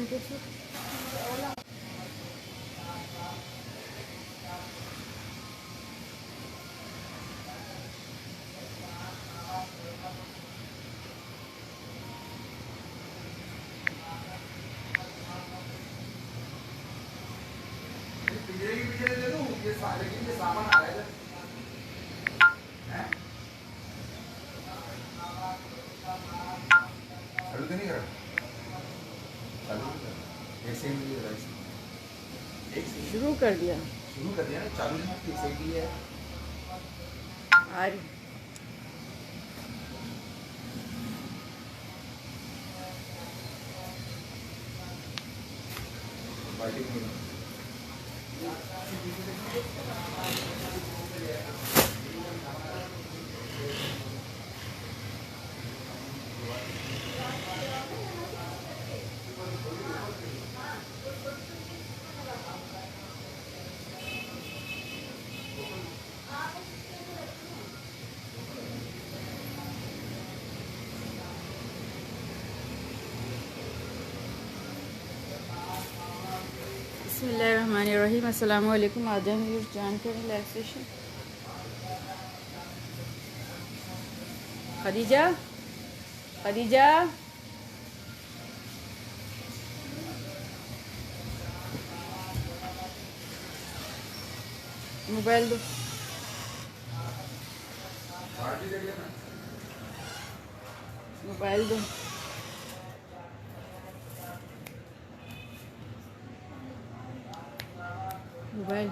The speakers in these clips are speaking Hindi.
Printed suit. ये सामान आ रहा है चालू तो नहीं कर ऐसे ही शुरू कर दिया ना चालू नहीं ऐसे ही है आ रही। बिस्मिल्लाहिर्रहमानिर्रहीम। अस्सलाम वालेकुम। आज हम जान कर रिलैक्सेशन। खदीजा खदीजा मोबाइल दो। मोबाइल दो। मोबाइल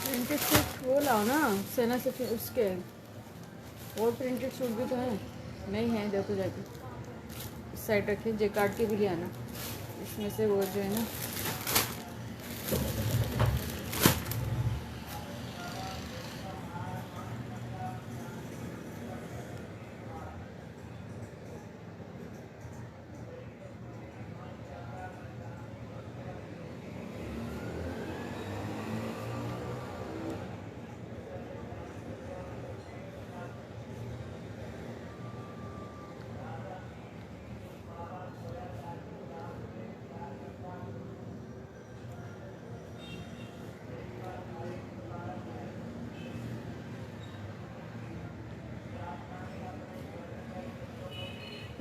प्रिंटेड सूट वो लाओ ना सेना से। फिर उसके और प्रिंटेड सूट भी तो हैं। नहीं है, देखो जाके इस साइड रखे। जेकार्ड के भी ले आना। इसमें से वो जो है ना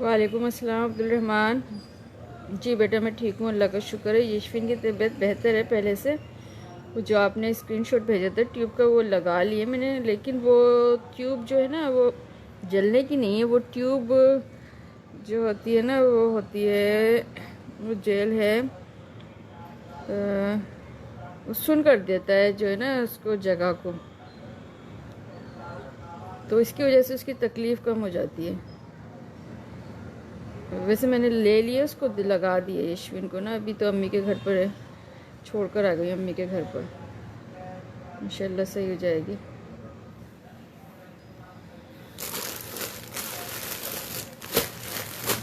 वालेकुम अस्सलाम अब्दुल रहमान। जी बेटा मैं ठीक हूँ, अल्लाह का शुक्र है। यशविन की तबीयत बेहतर है पहले से। वो जो आपने स्क्रीनशॉट भेजा था ट्यूब का वो लगा लिए मैंने, लेकिन वो ट्यूब जो है ना वो जलने की नहीं है। वो ट्यूब जो होती है ना वो होती है, वो जेल है, वो सुन कर देता है जो है ना उसको जगह को, तो इसकी वजह से उसकी तकलीफ़ कम हो जाती है। वैसे मैंने ले लिए उसको, लगा दिए यशविन को ना। अभी तो अम्मी के घर पर है, छोड़ कर आ गई अम्मी के घर पर। इंशाल्लाह सही हो जाएगी।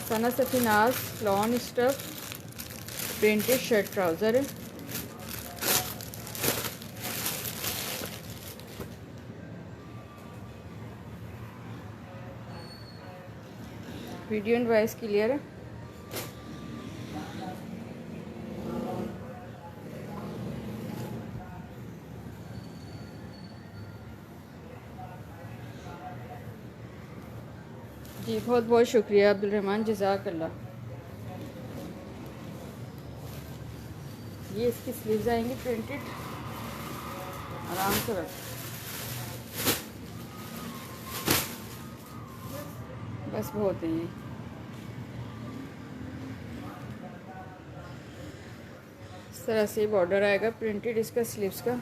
Sana Safinaz lawn stuff printed shirt trouser है। वीडियो एंड वॉइस क्लियर है। जी बहुत बहुत शुक्रिया अब्दुल रहमान, जज़ाकल्लाह। ये इसकी स्लीव्स आएंगी प्रिंटेड, आराम से रख, बस बहुत है ये। इस तरह से बॉर्डर आएगा प्रिंटेड इसका स्लीव्स का।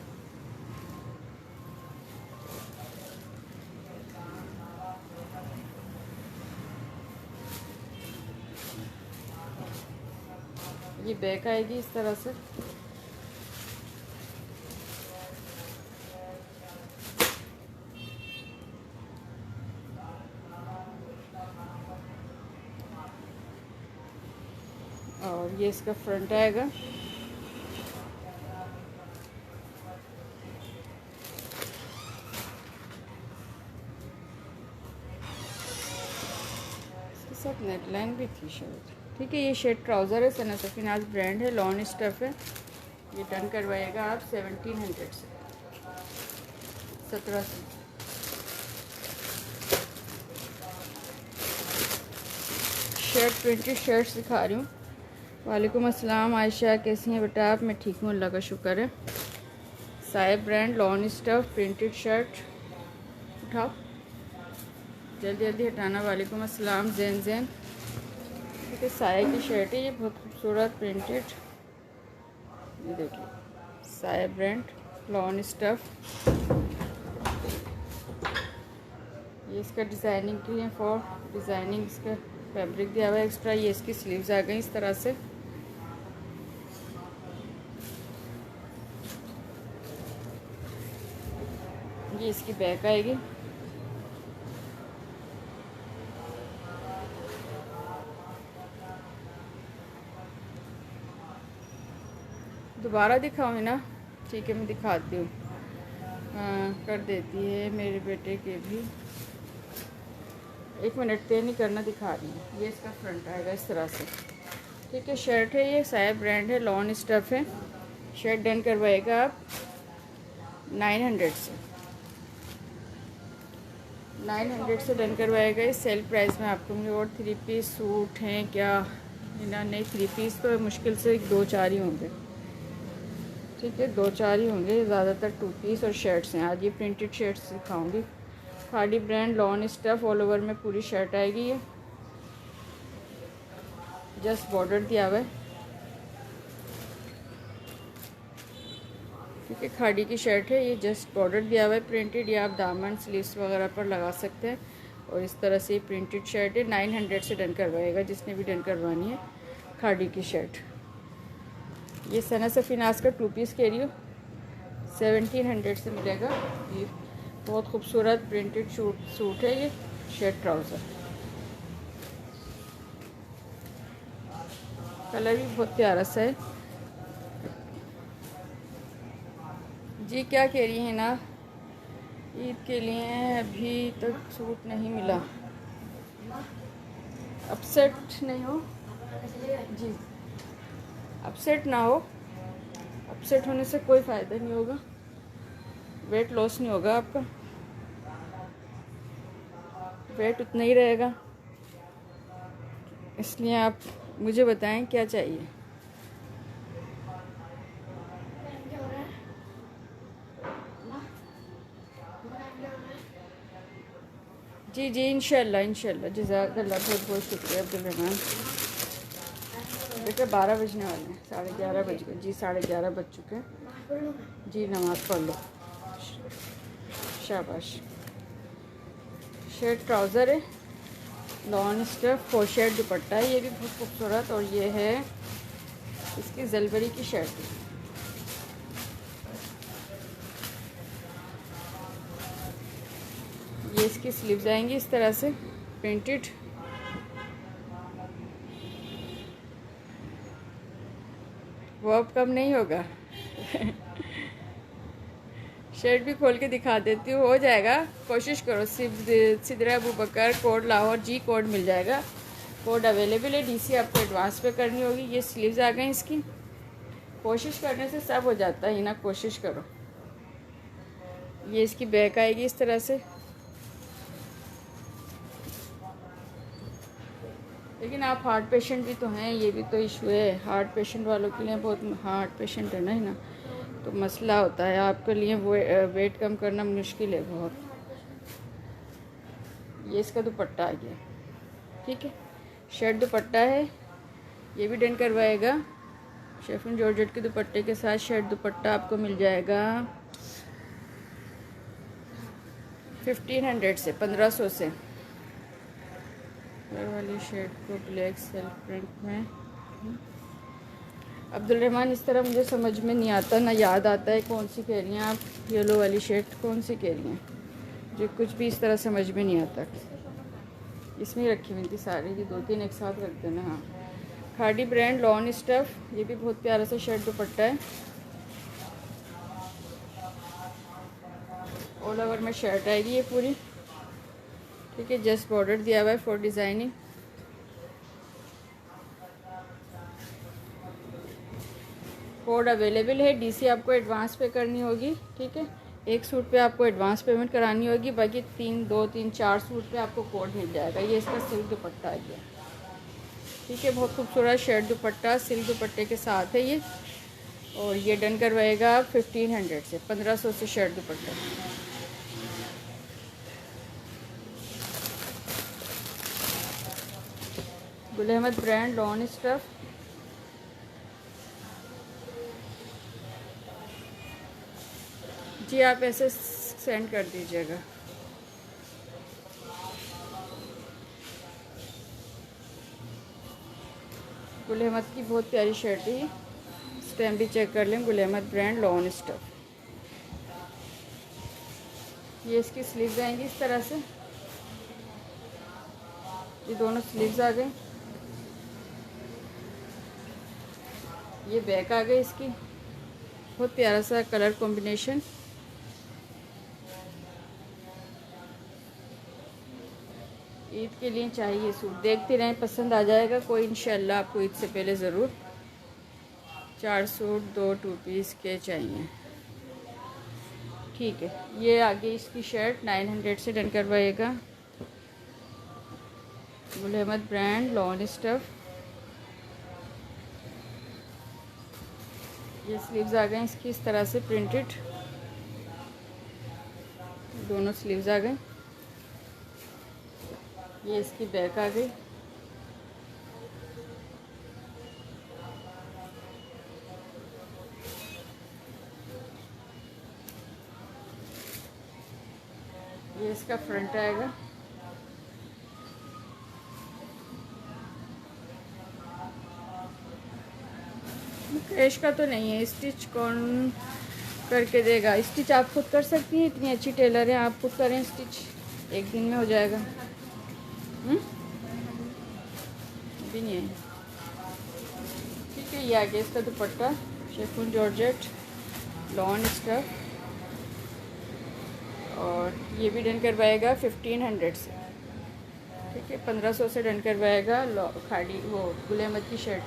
ये बैक आएगी इस तरह से। और ये इसका फ्रंट आएगा। इसके साथ नेकलाइन भी थी शायद। ठीक है, ये शर्ट ट्राउज़र है, सना सफीनाज ब्रांड है, लॉन स्टफ है। ये डन करवाइएगा आप 1700 से, 1700। शर्ट प्रिंटेड शर्ट्स दिखा रही हूँ। वालेकुम अस्सलाम आयशा, कैसी हैं बेटा आप? मैं ठीक हूँ, अल्लाह का शुक्र है। Sahib brand lawn stuff printed shirt, उठाओ जल्दी जल्दी हटाना। वालेकुम अस्सलाम जैन जैन। ठीक है, साया की शर्ट है ये, बहुत खूबसूरत प्रिंटेड। ये देखिए साया ब्रांड लॉन स्टफ। ये इसका डिज़ाइनिंग के लिए, फॉर डिज़ाइनिंग इसका फैब्रिक दिया हुआ है एक्स्ट्रा। ये इसकी स्लीव्स आ गई इस तरह से। ये इसकी बैक आएगी। दोबारा दिखाऊँ ना? ठीक है मैं दिखाती हूँ। कर देती है मेरे बेटे के भी। 1 मिनट पे नहीं करना, दिखा रही हूँ। ये इसका फ्रंट आएगा इस तरह से। ठीक है, शर्ट है ये, साया ब्रांड है, लॉन स्टफ है। शर्ट डन करवाएगा आप 900 से, 900 से डन करवाएगा। इस सेल प्राइस में आपको मिले। और 3 पीस सूट हैं क्या? ना नहीं, 3 पीस तो मुश्किल से 2-4 ही होंगे। ठीक है, 2-4 ही होंगे, ज़्यादातर 2 पीस और शर्ट्स हैं। आज ये प्रिंटेड शर्ट्स दिखाऊंगी। खाड़ी brand lawn stuff, all over में पूरी शर्ट आएगी। ये जस्ट बॉर्डर दिया हुआ है। ठीक है, खाड़ी की शर्ट है ये, जस्ट बॉर्डर दिया हुआ है प्रिंटेड। या आप दामन स्लीव्स वगैरह पर लगा सकते हैं। और इस तरह से प्रिंटेड शर्ट है। 900 से डन करवाएगा जिसने भी डन करवानी है खाड़ी की शर्ट। ये सना सफीनाज का 2 पीस कह रही हूँ, 1700 से मिलेगा। ये बहुत खूबसूरत प्रिंटेड सूट है ये, शर्ट ट्राउज़र। कलर भी बहुत प्यारा सा है। जी क्या कह रही हैं ना? ईद के लिए अभी तक सूट नहीं मिला। अपसेट नहीं हो जी, अपसेट ना हो। अपसेट होने से कोई फ़ायदा नहीं होगा, वेट लॉस नहीं होगा आपका, वेट उतना ही रहेगा। इसलिए आप मुझे बताएं क्या चाहिए। जी जी, इंशाल्लाह इंशाल्लाह, जज़ाकल्लाह, बहुत बहुत शुक्रिया अब्दुल रहमान। बेटा 12 बजने वाले हैं, 11:30 बज गए जी, 11:30 बज चुके हैं जी। नमाज़ पढ़ लो, शाबाश। शर्ट ट्राउज़र है, लॉन स्टफ फोशेट दुपट्टा है, ये भी बहुत खूबसूरत। और ये है इसकी जलबरी की शर्ट है। ये इसकी स्लीव्स आएंगी इस तरह से प्रिंटेड। वो अब कम नहीं होगा। शर्ट भी खोल के दिखा देती हूँ, हो जाएगा, कोशिश करो। सिदरा अबू बकर कोड लाहौर जी कोड मिल जाएगा, कोड अवेलेबल है। डीसी आपको एडवांस पे करनी होगी। ये स्लीव्स आ गए इसकी। कोशिश करने से सब हो जाता है ना, कोशिश करो। ये इसकी बैक आएगी इस तरह से। लेकिन आप हार्ट पेशेंट भी तो हैं, ये भी तो इशू है। हार्ट पेशेंट वालों के लिए बहुत, हार्ट पेशेंट है ना तो मसला होता है। आपके लिए वो वेट कम करना मुश्किल है बहुत। ये इसका दुपट्टा आ गया, ठीक है। शर्ट दुपट्टा है, ये भी डन करवाएगा। शेफन जॉर्जेट के दुपट्टे के साथ शर्ट दुपट्टा आपको मिल जाएगा 1500 से, 1500 से। ये वाली शर्ट को ब्लैक सेल्फ प्रिंट में। अब्दुल रहमान, इस तरह मुझे समझ में नहीं आता, ना याद आता है कौन सी कह रही हैं आप। येलो वाली शर्ट कौन सी कह रही हैं, जो कुछ भी इस तरह समझ में नहीं आता। इसमें रखी हुई थी सारी, ये 2-3 एक साथ रख देना। हाँ, खाड़ी ब्रांड लॉन स्टफ, ये भी बहुत प्यारा सा शर्ट दुपट्टा है। ऑल ओवर में शर्ट आएगी ये पूरी, ठीक है। जस्ट बॉर्डर दिया हुआ है फॉर डिज़ाइनिंग। कोड अवेलेबल है। डीसी आपको एडवांस पे करनी होगी, ठीक है। एक सूट पे आपको एडवांस पेमेंट करानी होगी, बाकी 4 सूट पे आपको कोड मिल जाएगा। ये इसका सिल्क दुपट्टा आ गया, ठीक है। बहुत खूबसूरत शर्ट दुपट्टा सिल्क दुपट्टे के साथ है ये। और ये डन करवाएगा 1500 से, 1500 से शर्ट दुपट्टा। गुल अहमद ब्रांड लॉन स्टफ, जी आप ऐसे सेंड कर दीजिएगा। गुल अहमद की बहुत प्यारी शर्ट है, स्टैम्प भी चेक कर लें। गुल अहमद ब्रांड लॉन स्टफ। ये इसकी स्लीव्स आएंगी इस तरह से, ये दोनों स्लीव्स आ गए। ये बैक आ गई इसकी, बहुत प्यारा सा कलर कॉम्बिनेशन। ईद के लिए चाहिए सूट, देखते रहें, पसंद आ जाएगा कोई इंशाल्लाह आपको ईद से पहले ज़रूर। 4 सूट 2 2 पीस के चाहिए, ठीक है। ये आगे इसकी शर्ट 900 से डन करवाएगा। गुल अहमद ब्रांड लॉन स्टफ। ये स्लीव्स आ गए इसकी इस तरह से प्रिंटेड, दोनों स्लीव्स आ गए। ये इसकी बैक आ गई। ये इसका फ्रंट आएगा। कैश का तो नहीं है, स्टिच कौन करके देगा? स्टिच आप खुद कर सकती हैं, इतनी अच्छी टेलर हैं, आप खुद करें स्टिच, एक दिन में हो जाएगा। अभी नहीं है, ठीक है। ये आगे इसका दुपट्टा शेफून जॉर्जेट लॉन स्टफ, और ये भी डन करवाएगा 1500 से, ठीक है। 1500 से डन करवाएगा खाड़ी वो गुल अहमद की शर्ट।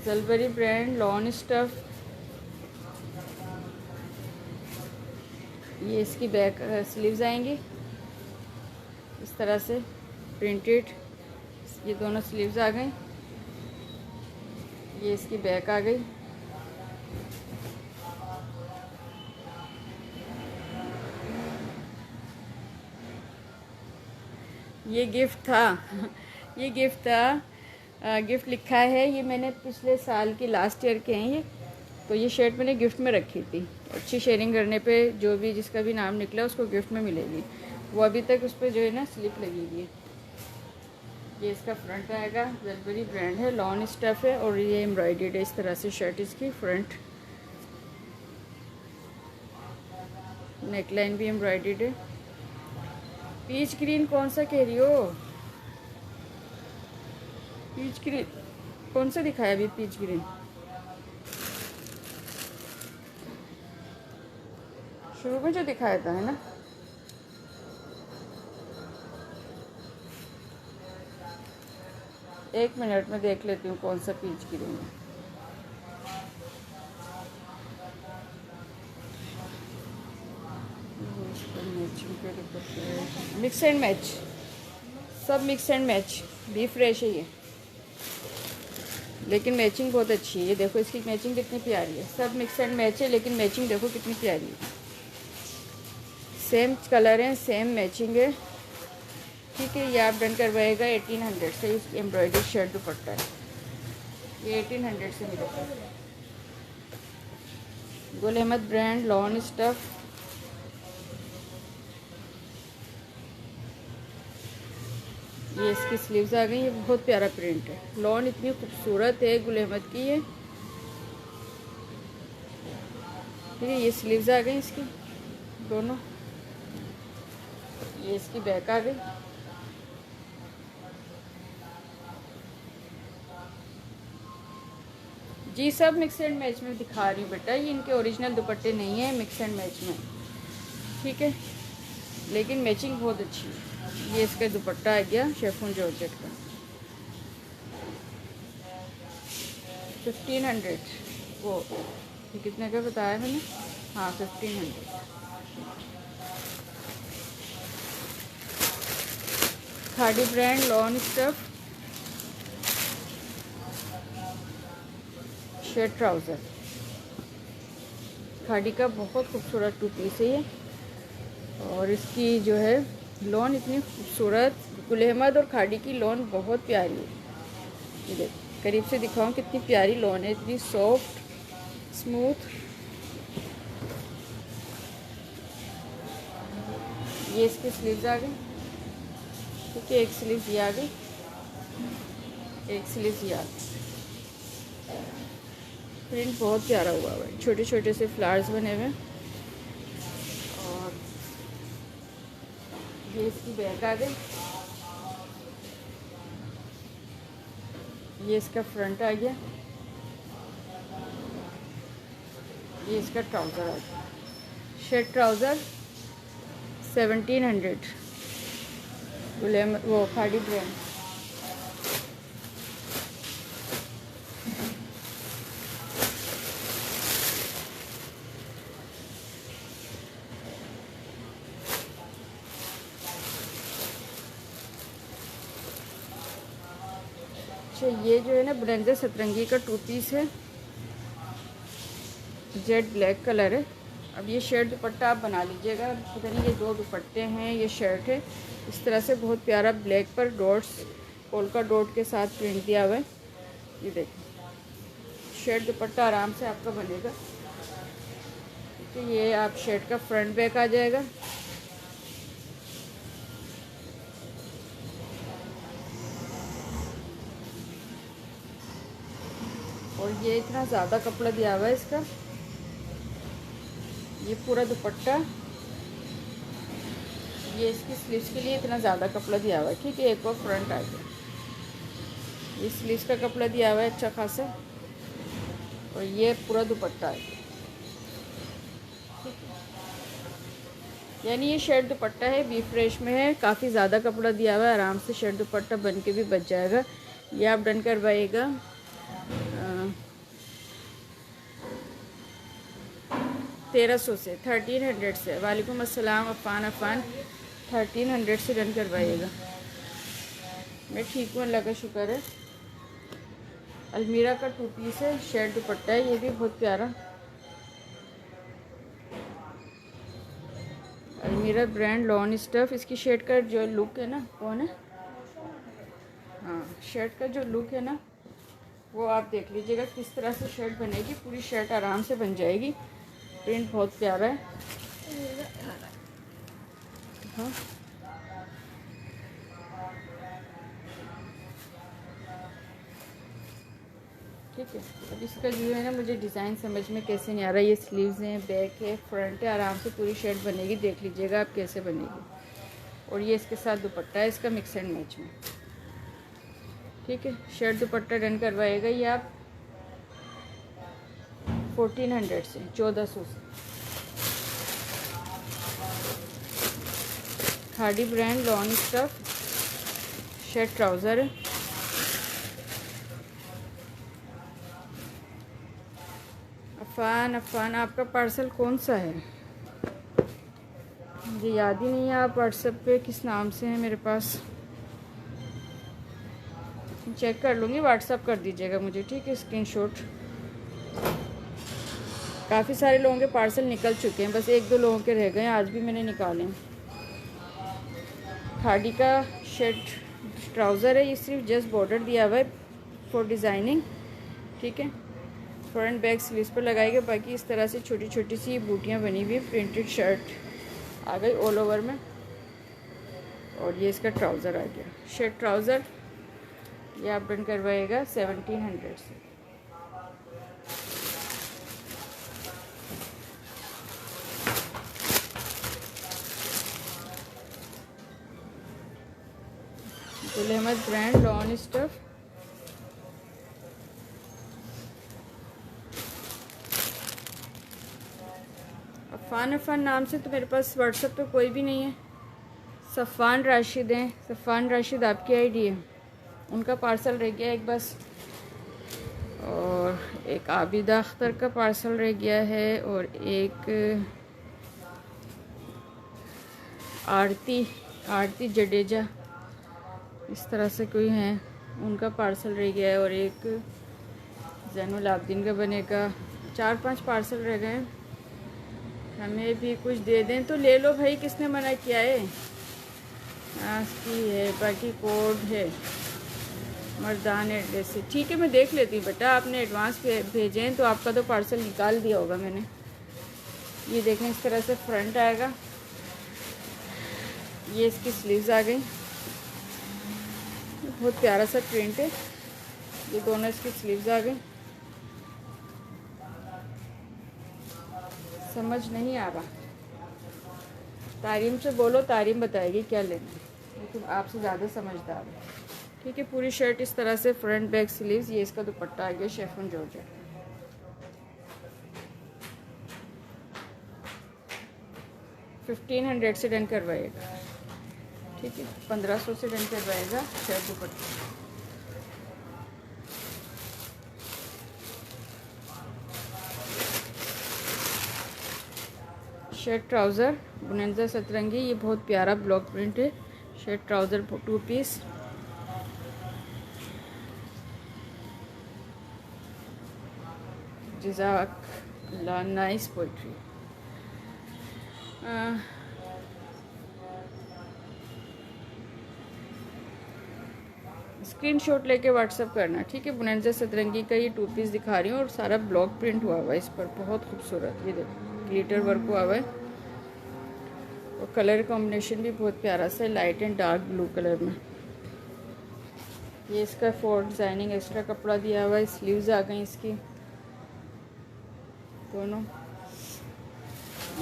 जलबरी ब्रांड लॉन स्टफ, ये इसकी बैक स्लीव्स आएंगी इस तरह से प्रिंटेड। ये दोनों स्लीव्स आ गई। ये इसकी बैक आ गई। ये गिफ्ट था ये गिफ्ट था। गिफ्ट लिखा है, ये मैंने पिछले साल की लास्ट ईयर के हैं ये। तो ये शर्ट मैंने गिफ्ट में रखी थी। अच्छी शेयरिंग करने पे जो भी जिसका भी नाम निकला उसको गिफ्ट में मिलेगी। वो अभी तक उस पर जो है ना स्लिप लगी हुई है। ये इसका फ्रंट आएगा, वेलबेरी ब्रांड है, लॉन स्टफ है और ये एम्ब्रॉयडर्ड है इस तरह से शर्ट इसकी फ्रंट। नेकलाइन भी एम्ब्रॉयडर्ड है। पीच ग्रीन कौन सा कह रही हो? पीच ग्रीन कौन सा दिखाया अभी? पीच ग्रीन शुरू में जो दिखाया था, है ना? एक मिनट में देख लेती हूँ कौन सा पीच ग्रीन है। मिक्स एंड मैच, सब मिक्स एंड मैच, भी फ्रेश है ये, लेकिन मैचिंग बहुत अच्छी है। ये देखो इसकी मैचिंग कितनी प्यारी है। सब मिक्स एंड मैच है लेकिन मैचिंग देखो कितनी प्यारी है। सेम कलर है, सेम मैचिंग है। ठीक है, ये आप डन करवाएगा 1800 से। इसकी एम्ब्रॉयडरी शर्ट दुपट्टा है, ये 1800 से मिलेगा। गुल अहमद ब्रांड, लॉन स्टफ। ये इसकी स्लीव्स आ गई। ये बहुत प्यारा प्रिंट है, लॉन इतनी खूबसूरत है गुल अहमद की ये। ठीक है, ये स्लीव्स आ गई इसकी दोनों। ये इसकी बैक आ गई। जी सब मिक्स एंड मैच में दिखा रही हूँ बेटा, ये इनके ओरिजिनल दुपट्टे नहीं है, मिक्स एंड मैच में। ठीक है, लेकिन मैचिंग बहुत अच्छी है। ये इसका दुपट्टा आ गया शेफून जॉर्जेट का, 1500। वो ये कितने का बताया मैंने? हाँ 1500। Khadi brand, lawn stuff, shirt trouser. Khadi का बहुत खूबसूरत 2 पीस है ये। और इसकी जो है लॉन इतनी खूबसूरत, गुल अहमद और खादी की लॉन बहुत प्यारी है। ये देख करीब से दिखाऊं कितनी प्यारी लॉन है, इतनी सॉफ्ट स्मूथ। ये इसकी स्लीव्स आ गई। ठीक है, एक स्लीव ये आ गई, एक स्लीव ये आ गई। प्रिंट बहुत प्यारा हुआ है, छोटे छोटे से फ्लावर्स बने हुए। और ये इसकी बैक आ गई। ये इसका फ्रंट आ गया। ये इसका ट्राउज़र आ गया। शर्ट ट्राउज़र 1700, वो खादी ब्रांड। अच्छा, ये जो है ना ब्रेंजर सतरंगी का 2 पीस है, जेड ब्लैक कलर है। अब ये शर्ट दुपट्टा आप बना लीजिएगा। पता नहीं ये 2 दुपट्टे हैं, ये शर्ट है। इस तरह से बहुत प्यारा ब्लैक पर डॉट्स, पोल्का डॉट के साथ प्रिंट दिया हुआ है। ये देखिए, शर्ट दुपट्टा आराम से आपका बनेगा। तो ये आप शर्ट का फ्रंट बैक आ जाएगा। और ये इतना ज़्यादा कपड़ा दिया हुआ है इसका, ये पूरा दुपट्टा, ये इसकी स्लीव्स के लिए इतना ज़्यादा कपड़ा दिया हुआ है। ठीक है, एक और फ्रंट आ गया। ये स्लीव्स का कपड़ा दिया हुआ है अच्छा खासा, और ये पूरा दुपट्टा है। यानी ये शर्ट दुपट्टा है, बी फ्रेश में है, काफ़ी ज़्यादा कपड़ा दिया हुआ है, आराम से शर्ट दुपट्टा बन के भी बच जाएगा। ये आप डन करवाइएगा 1300 से, 1300 से। वालेकुम अस्सलाम अफ़ान 1300 से डन करवाइएगा। मैं ठीक हूँ, अल्लाह का शुक्र है। अलमीरा का 2 पीस है, शेड दुपट्टा है, ये भी बहुत प्यारा। अलमीरा ब्रांड लॉन स्टफ। इसकी शर्ट का जो लुक है ना, कौन है, हाँ, शर्ट का जो लुक है ना वो आप देख लीजिएगा किस तरह से शर्ट बनेगी। पूरी शर्ट आराम से बन जाएगी। प्रिंट बहुत प्यारा है। हाँ, ठीक है। अब इसका जो है ना मुझे डिज़ाइन समझ में कैसे नहीं आ रहा। ये स्लीव्स हैं, बैक है, फ्रंट है, आराम से पूरी शर्ट बनेगी। देख लीजिएगा आप कैसे बनेगी। और ये इसके साथ दुपट्टा है इसका मिक्स एंड मैच में। ठीक है, शर्ट दुपट्टा डन करवाएगा ये आप 1400 से, 1400 से। खाड़ी brand lawn stuff, shirt trouser है। अफ़ान आपका पार्सल कौन सा है? मुझे याद ही नहीं है आप व्हाट्सएप पे किस नाम से हैं मेरे पास। चेक कर लूँगी, व्हाट्सएप कर दीजिएगा मुझे, ठीक है, स्क्रीनशॉट। काफ़ी सारे लोगों के पार्सल निकल चुके हैं, बस 1-2 लोगों के रह गए। आज भी मैंने निकाले। खाड़ी का शर्ट ट्राउज़र है, ये सिर्फ जस्ट बॉर्डर दिया हुआ है फॉर डिज़ाइनिंग। ठीक है, फ्रंट बैक स्लीव्स पर लगाएगा। बाकी इस तरह से छोटी छोटी सी बूटियाँ बनी हुई। प्रिंटेड शर्ट आ गई ऑल ओवर में। और ये इसका ट्राउज़र आ गया, शर्ट ट्राउज़र। ये आप डन करवाएगा 1700 से। Gul Ahmed brand lawn stuff. Afan नाम से तो मेरे पास व्हाट्सएप पे कोई भी नहीं है। सफ़ान राशिद हैं, सफ़ान राशिद आपकी आईडी है। उनका पार्सल रह गया एक बस। और एक आबिदा अख्तर का पार्सल रह गया है। और एक आरती जडेजा, इस तरह से कोई हैं, उनका पार्सल रह गया है। और एक जैनुल आब्दीन का बनेगा। 4-5 पार्सल रह गए। हमें भी कुछ दे दें तो ले लो भाई, किसने मना किया है। की है, बाकी कोड है, मर्दान एड्रेस है। ठीक है, मैं देख लेती हूँ बेटा। आपने एडवांस भेजे हैं तो आपका तो पार्सल निकाल दिया होगा मैंने। ये देखें, इस तरह से फ्रंट आएगा। ये इसकी स्लीव्स आ गई। बहुत प्यारा सा प्रिंट है। ये दोनों इसकी स्लीव्स आ गई। समझ नहीं आ रहा, तारीम से बोलो, तारीम बताएगी क्या लेना है। लेकिन आपसे ज़्यादा समझदार है। ठीक है, पूरी शर्ट इस तरह से फ्रंट बैक स्लीव्स। ये इसका दुपट्टा आ गया शेफन जॉर्जेट। 1500 से डन करवाएगा। ठीक है, 1500 से डन करवाएगा शर्ट दुपट्टा। Shirt trouser Bonanza Satrangi. ये बहुत प्यारा ब्लॉक प्रिंट है। Shirt trouser 2 piece. जज़ाकल्लाह, नाइस पोइट्री। स्क्रीनशॉट लेके व्हाट्सअप करना। ठीक है, बुनंजा सतरंगी का ये 2 पीस दिखा रही हूँ। और सारा ब्लॉक प्रिंट हुआ हुआ है इस पर, बहुत खूबसूरत। ये देखो, ग्लिटर वर्क हुआ हुआ है। और कलर कॉम्बिनेशन भी बहुत प्यारा सा, light and dark blue colour में। ये इसका फॉर डिज़ाइनिंग एक्स्ट्रा कपड़ा दिया हुआ है। स्लीव्स आ गई इसकी दोनों।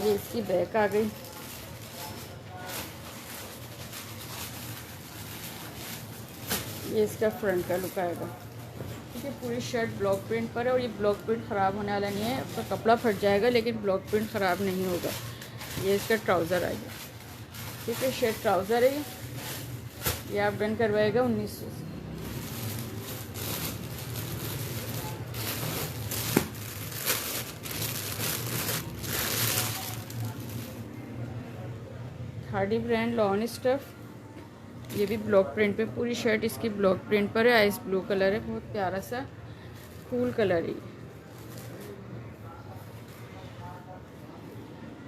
ये इसकी बैक आ गई। ये इसका फ्रंट का लुक आएगा। ठीक है, पूरी शर्ट ब्लॉक प्रिंट पर है। और ये ब्लॉक प्रिंट ख़राब होने वाला नहीं है। उसका कपड़ा फट जाएगा लेकिन ब्लॉक प्रिंट ख़राब नहीं होगा। ये इसका ट्राउज़र आएगा। ठीक है, शर्ट ट्राउज़र है ये आप डन करवाएगा 1900 से। खाड़ी ब्रांड लॉन स्टफ। ये भी ब्लॉक प्रिंट पे, पूरी शर्ट इसकी ब्लॉक प्रिंट पर है। आइस ब्लू कलर है, बहुत प्यारा सा कूल कलर है।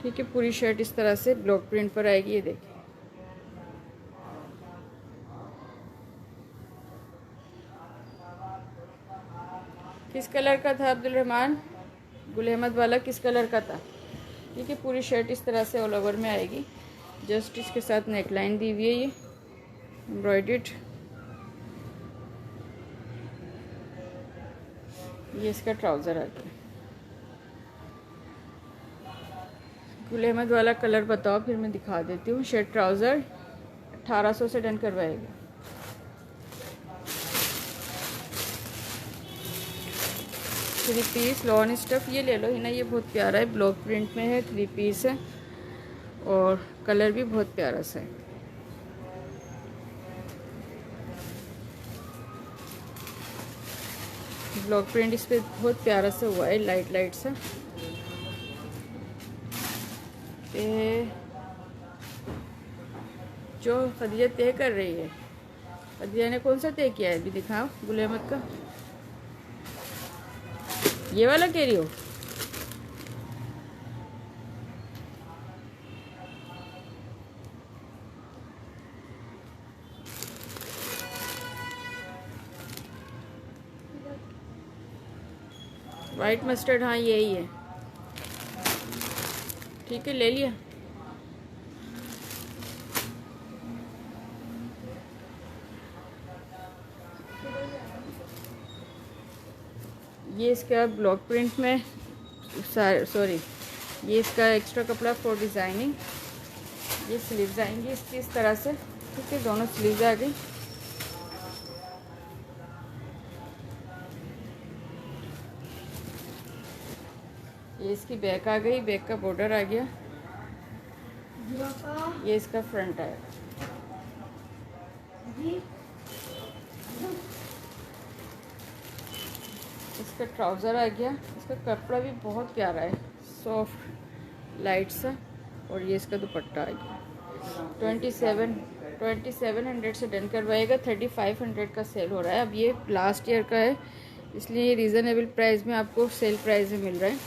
ठीक है, पूरी शर्ट इस तरह से ब्लॉक प्रिंट पर आएगी। ये देखिए, किस कलर का था अब्दुल रहमान? गुल अहमद वाला किस कलर का था? ठीक है, पूरी शर्ट इस तरह से ऑल ओवर में आएगी। जस्ट इसके साथ नेकलाइन दी हुई है, ये एम्ब्रॉयडर्ड। ये इसका ट्राउज़र आ गया। गुल अहमद वाला कलर बताओ, फिर मैं दिखा देती हूँ। शर्ट ट्राउज़र 1800 से डन करवाएगा। थ्री पीस लॉन स्टफ ये ले लो ही ना, ये बहुत प्यारा है, ब्लॉक प्रिंट में है, थ्री पीस है और कलर भी बहुत प्यारा सा है। ब्लॉक प्रिंट इस पे बहुत प्यारा सा हुआ है, लाइट लाइट सा। जो खदीजा तय कर रही है, खदीजा ने कौन सा तय किया है अभी दिखाओ? गुल अहमद का ये वाला कह रही हो? वाइट मस्टर्ड, हाँ यही है। ठीक है, ले लिया। ये इसका ब्लॉक प्रिंट में, सॉरी, ये इसका एक्स्ट्रा कपड़ा फॉर डिज़ाइनिंग। ये स्लीव्स आएंगी इसकी इस तरह से। ठीक है, दोनों स्लीव्स आ गई। ये इसकी बैक आ गई, बैक का बॉर्डर आ गया। ये इसका फ्रंट आया। इसका ट्राउज़र आ गया। इसका कपड़ा भी बहुत प्यारा है, सॉफ्ट लाइट सा। और ये इसका दुपट्टा आ गया। 2700 से डन करवाएगा। 3500 का सेल हो रहा है। अब ये लास्ट ईयर का है, इसलिए ये रीज़नेबल प्राइस में आपको सेल प्राइस में मिल रहा है।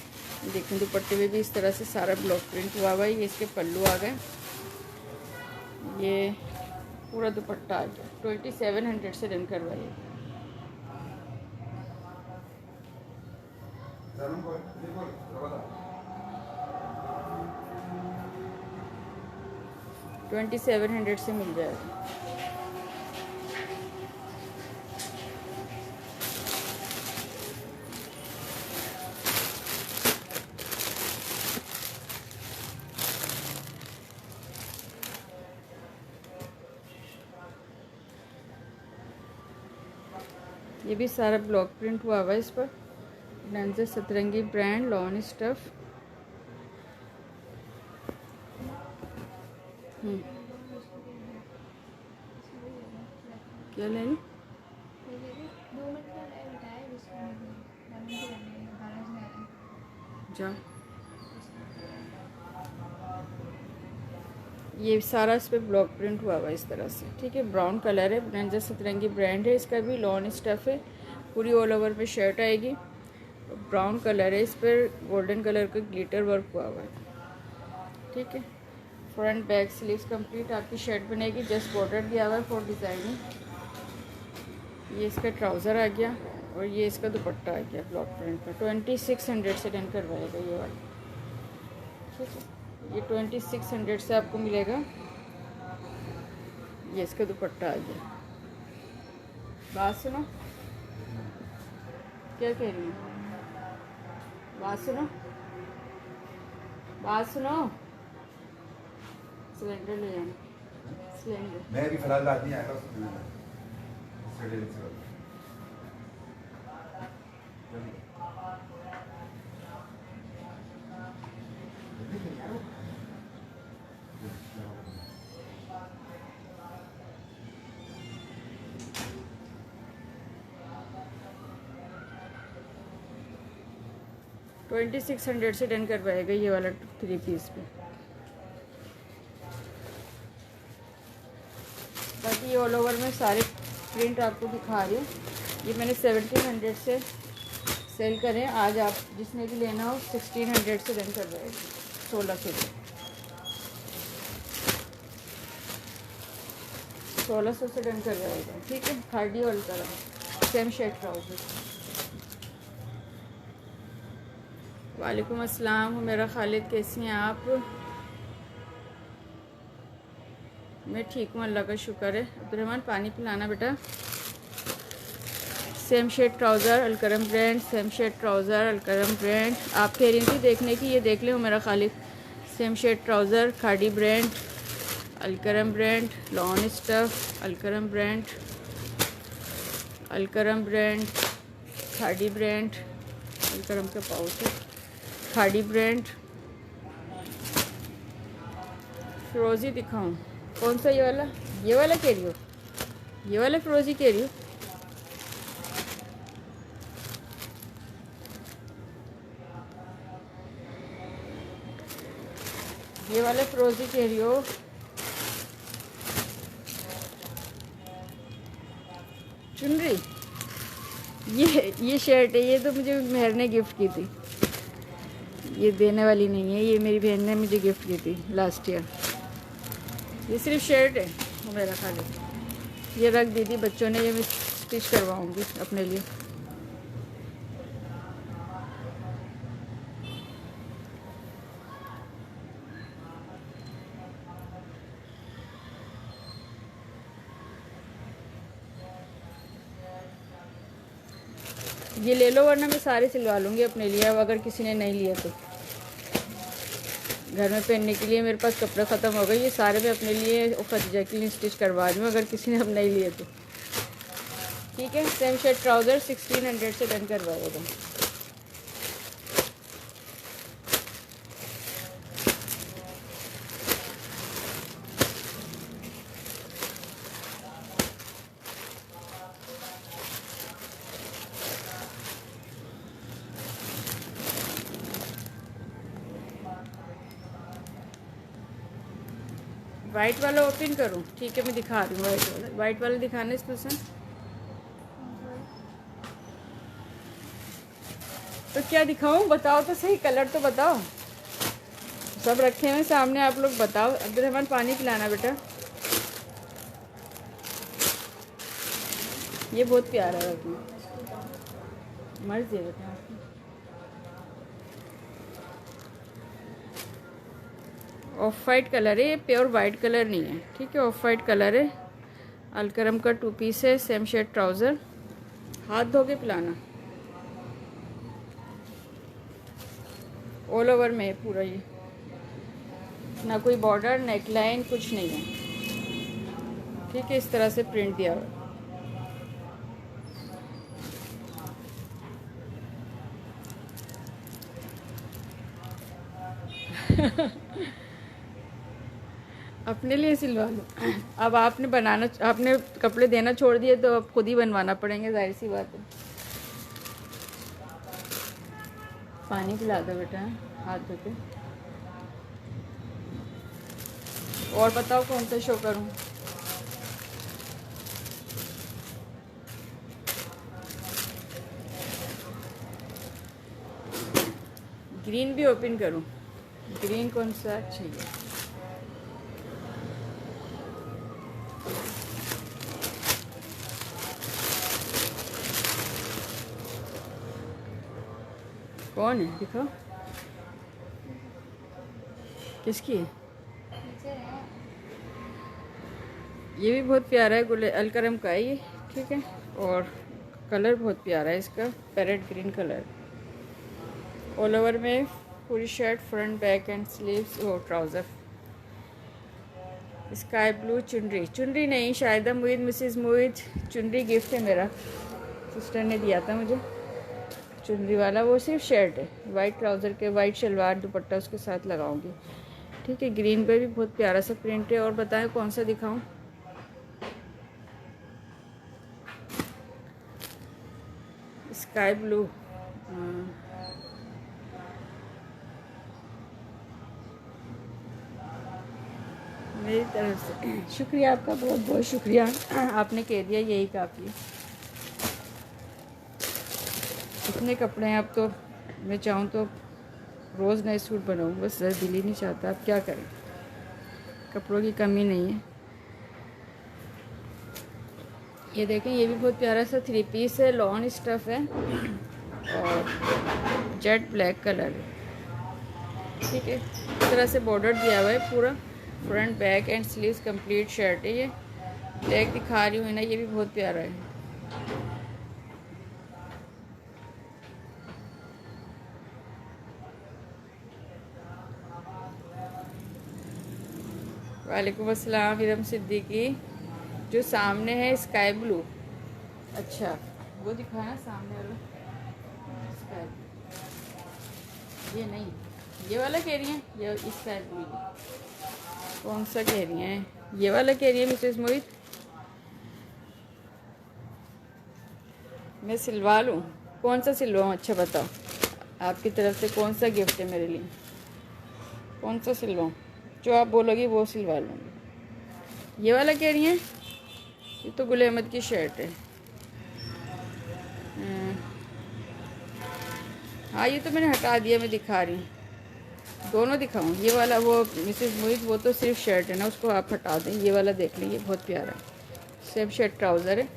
देखें, दुपट्टे में भी इस तरह से सारा ब्लॉक प्रिंट हुआ हुआ है। ये इसके पल्लू आ गए। ये पूरा दुपट्टा आ गया। 2700 से डन करवाइए। $2700 से मिल जाएगा। ये भी सारा ब्लॉक प्रिंट हुआ हुआ है इस पर। डांसर सतरंगी ब्रांड लॉन स्टफ। क्या लेनी? जा, ये सारा इस पे ब्लॉक प्रिंट हुआ हुआ है इस तरह से। ठीक है, ब्राउन कलर है, डांसर सतरंगी ब्रांड है। इसका भी लॉन स्टफ है, पूरी ऑल ओवर में शर्ट आएगी। ब्राउन कलर है, इस पर गोल्डन कलर का ग्लिटर वर्क हुआ हुआ है। ठीक है, फ्रंट बैक स्लीव्स कंप्लीट आपकी शर्ट बनेगी। जस्ट बॉर्डर दिया हुआ है फॉर डिज़ाइनिंग। ये इसका ट्राउज़र आ गया और ये इसका दुपट्टा आ गया ब्लॉक प्रिंट पर। 2600 से डन करवाएगा ये वाला। ठीक है, ये 2600 से आपको मिलेगा। ये इसका दुपट्टा आ गया। बात सुनो, क्या कह रही हूँ? बात सुनो, बात सुनो। सिलेंडर ले जाना, सिलेंडर। मैं अभी फिलहाल रात नहीं आएगा। 2600 से डन करवाएगा ये वाला थ्री पीस पे। ये ऑल ओवर में सारे प्रिंट आपको दिखा रही हूँ। ये मैंने 1700 से सेल करें। आज आप जिसने भी लेना हो 1600 से डन कर जाएगा, 1600 से डन कर जाएगा। ठीक है, खाड़ी और कलर सेम शेड ट्राउजर। वालेकुम अस्सलाम, मेरा खालिद, कैसी हैं आप? मैं ठीक हूँ, अल्लाह का शुक्र है। अब्दुलरहमान पानी पिलाना बेटा। Same shade trouser Alkaram brand, same shade trouser Alkaram brand. आप कह रही थी देखने की, ये देख लो मेरा खालिद। सेम शेड ट्राउज़र खाड़ी brand, Alkaram brand, lawn stuff Alkaram brand, Alkaram brand, खाड़ी ब्रांड, अलकरम का पाउच है, खाड़ी ब्रांड। फिरोज़ी दिखाऊं? कौन सा? ये वाला कह रही हो? ये वाला फिरोज़ी कह रही हो? ये वाला फिरोज़ी कह रही हो? चुनरी? ये शर्ट है, ये तो मुझे मेहर ने गिफ्ट की थी। ये देने वाली नहीं है, ये मेरी बहन ने मुझे गिफ्ट की थी लास्ट ईयर। ये सिर्फ शर्ट है वो मेरा खाली। ये रख दी थी बच्चों ने, ये मैं स्टिच करवाऊंगी अपने लिए। ये ले लो, वरना मैं सारे सिलवा लूँगी अपने लिए। अब अगर किसी ने नहीं लिया तो घर में पहनने के लिए मेरे पास कपड़े ख़त्म हो गए। ये सारे मैं अपने लिए और खदीजा के लिए स्टिच करवा रही हूँ, अगर किसी ने अब नहीं लिए तो। ठीक है, सेम शर्ट ट्राउज़र 1600 से डन करवाएगा। वाइट वाला ओपन करूँ? ठीक है, मैं दिखा रही हूँ वाइट वाला दिखाने से पसंद। तो क्या दिखाऊं? बताओ तो सही, कलर तो बताओ। सब रखे हुए सामने, आप लोग बताओ। अब्दुलरहमान पानी पिलाना बेटा। ये बहुत प्यारा है, मर्जी है बेटा। ऑफ वाइट कलर है, ये प्योर वाइट कलर नहीं है। ठीक है, ऑफ वाइट कलर है, अलकरम का 2 पीस है, सेम शेड ट्राउज़र। हाथ धो के पिलाना। ऑल ओवर में है पूरा, ये ना कोई बॉर्डर, नेक लाइन, कुछ नहीं है। ठीक है, इस तरह से प्रिंट दिया हुआ है। अपने लिए सिलवा लो। अब आपने कपड़े देना छोड़ दिए तो अब खुद ही बनवाना पड़ेंगे, जाहिर सी बात है। पानी पिला दो बेटा हाथ धो के। और बताओ कौन सा शो करूं? ग्रीन भी ओपन करूं? ग्रीन कौन सा चाहिए? कौन है दिखाओ, किसकी है? ये भी बहुत प्यारा है, गुल अलकरम का है ये। ठीक है, और कलर बहुत प्यारा है इसका, parrot green colour. All over में पूरी shirt, front back and sleeves और ट्राउज़र। स्काई ब्लू चुनरी नहीं, शायद मुईद, मिसेस मुईद। चुनरी गिफ्ट है मेरा, सिस्टर ने दिया था मुझे चुनरी वाला। वो सिर्फ शर्ट है, वाइट ट्राउज़र के, वाइट शलवार दुपट्टा उसके साथ लगाऊंगी। ठीक है, ग्रीन पे भी बहुत प्यारा सा प्रिंट है। और बताएं कौन सा दिखाऊं? स्काई ब्लू, मेरी तरफ से शुक्रिया आपका, बहुत बहुत शुक्रिया। आपने कह दिया यही काफ़ी है। इतने कपड़े हैं अब तो मैं चाहूँ तो रोज़ नए सूट बनाऊँ, बस दिल ही नहीं चाहता। अब क्या करें, कपड़ों की कमी नहीं है। ये देखें, ये भी बहुत प्यारा सा 3 पीस है, लॉन स्टफ़ है और जेट ब्लैक कलर है। ठीक है, इस तरह से बॉर्डर दिया हुआ है पूरा, front back and sleeves complete shirt है। ये ब्लैक दिखा रही हूँ ना, ये भी बहुत प्यारा है। वालेकुम अस्सलाम इरम सिद्दीकी। जो सामने है स्काई ब्लू, अच्छा वो दिखाना सामने वाला स्काई ब्लू। ये नहीं, ये वाला कह रही हैं, ये स्काई ब्लू। कौन सा कह रही हैं? ये वाला कह रही है मिसेस मोहित। मैं सिलवा लूँ? कौन सा सिलवाऊँ? अच्छा बताओ, आपकी तरफ से कौन सा गिफ्ट है मेरे लिए? कौन सा सिलवाऊँ? जो आप बोलोगी वो सिलवा लूँगी। ये वाला कह रही हैं? ये तो गुल अहमद की शर्ट है। हाँ, ये तो मैंने हटा दिया, मैं दिखा रही हूँ। दोनों दिखाऊँ? ये वाला, वो मिसेस मोहित वो तो सिर्फ शर्ट है ना, उसको आप हटा दें। ये वाला देख लें, ये बहुत प्यारा है। सेम शर्ट ट्राउज़र है।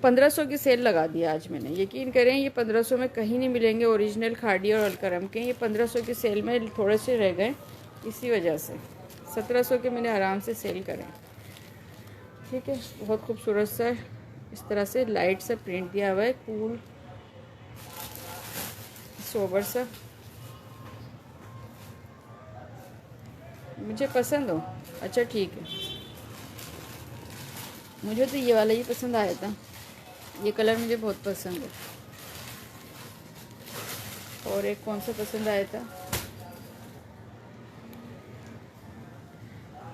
1500 की सेल लगा दी आज मैंने, यकीन करें ये 1500 में कहीं नहीं मिलेंगे ओरिजिनल खाड़ी और अलकरम के। ये 1500 की सेल में थोड़े से रह गए, इसी वजह से 1700 के मैंने आराम से सेल करें। ठीक है, बहुत खूबसूरत सा इस तरह से लाइट सा प्रिंट दिया हुआ है, कूल सोबर सा। मुझे पसंद हो? अच्छा ठीक है, मुझे तो ये वाला ही पसंद आया था। ये कलर मुझे बहुत पसंद है। और एक कौन सा पसंद आया था?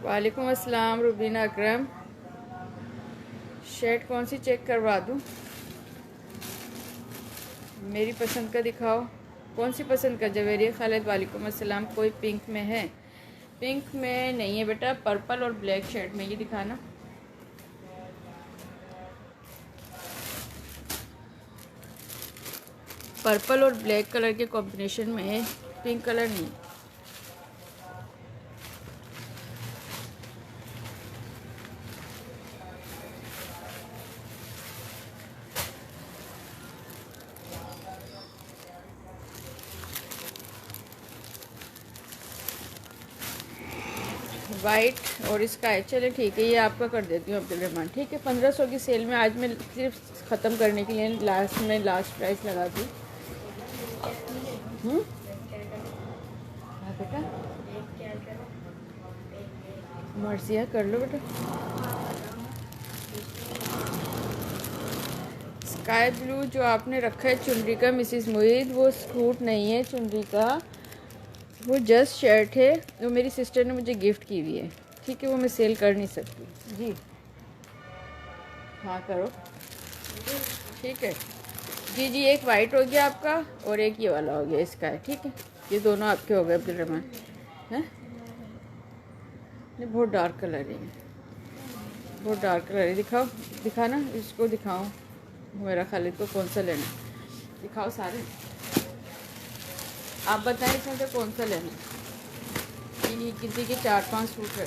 वालेकुम अस्सलाम रुबीना अकरम। शर्ट कौन सी चेक करवा दूँ? मेरी पसंद का दिखाओ। कौन सी पसंद का? जवेरिया खालिद वालेकुम अस्सलाम। कोई पिंक में है? पिंक में नहीं है बेटा, पर्पल और ब्लैक शर्ट में। ये दिखाना। पर्पल और ब्लैक कलर के कॉम्बिनेशन में है, पिंक कलर नहीं। वाइट और इसका है। चले ठीक है, ये आपका कर देती हूँ अब्दुल रहमान। ठीक है, 1500 की सेल में आज मैं सिर्फ ख़त्म करने के लिए लास्ट प्राइस लगा दी। हाँ बेटा, मर्जिया कर लो बेटा। स्काई ब्लू जो आपने रखा है चुनरी का मिसिस मोहित, वो सूट नहीं है चुनरी का, वो जस्ट शर्ट है। वो मेरी सिस्टर ने मुझे गिफ्ट की हुई है। ठीक है, वो मैं सेल कर नहीं सकती जी। हाँ करो, ठीक है जी जी। एक वाइट हो गया आपका और एक ये वाला हो गया इसका है। ठीक है, ये दोनों आपके हो गए अब्दुल रहमान। हैं, ये बहुत डार्क कलर है, बहुत डार्क कलर है। दिखाओ, दिखाना, इसको दिखाओ मेरा खालिद को कौन सा लेना। दिखाओ सारे, आप बताएं इसमें से कौन सा लेना। ये किसी के 4-5 सूट है।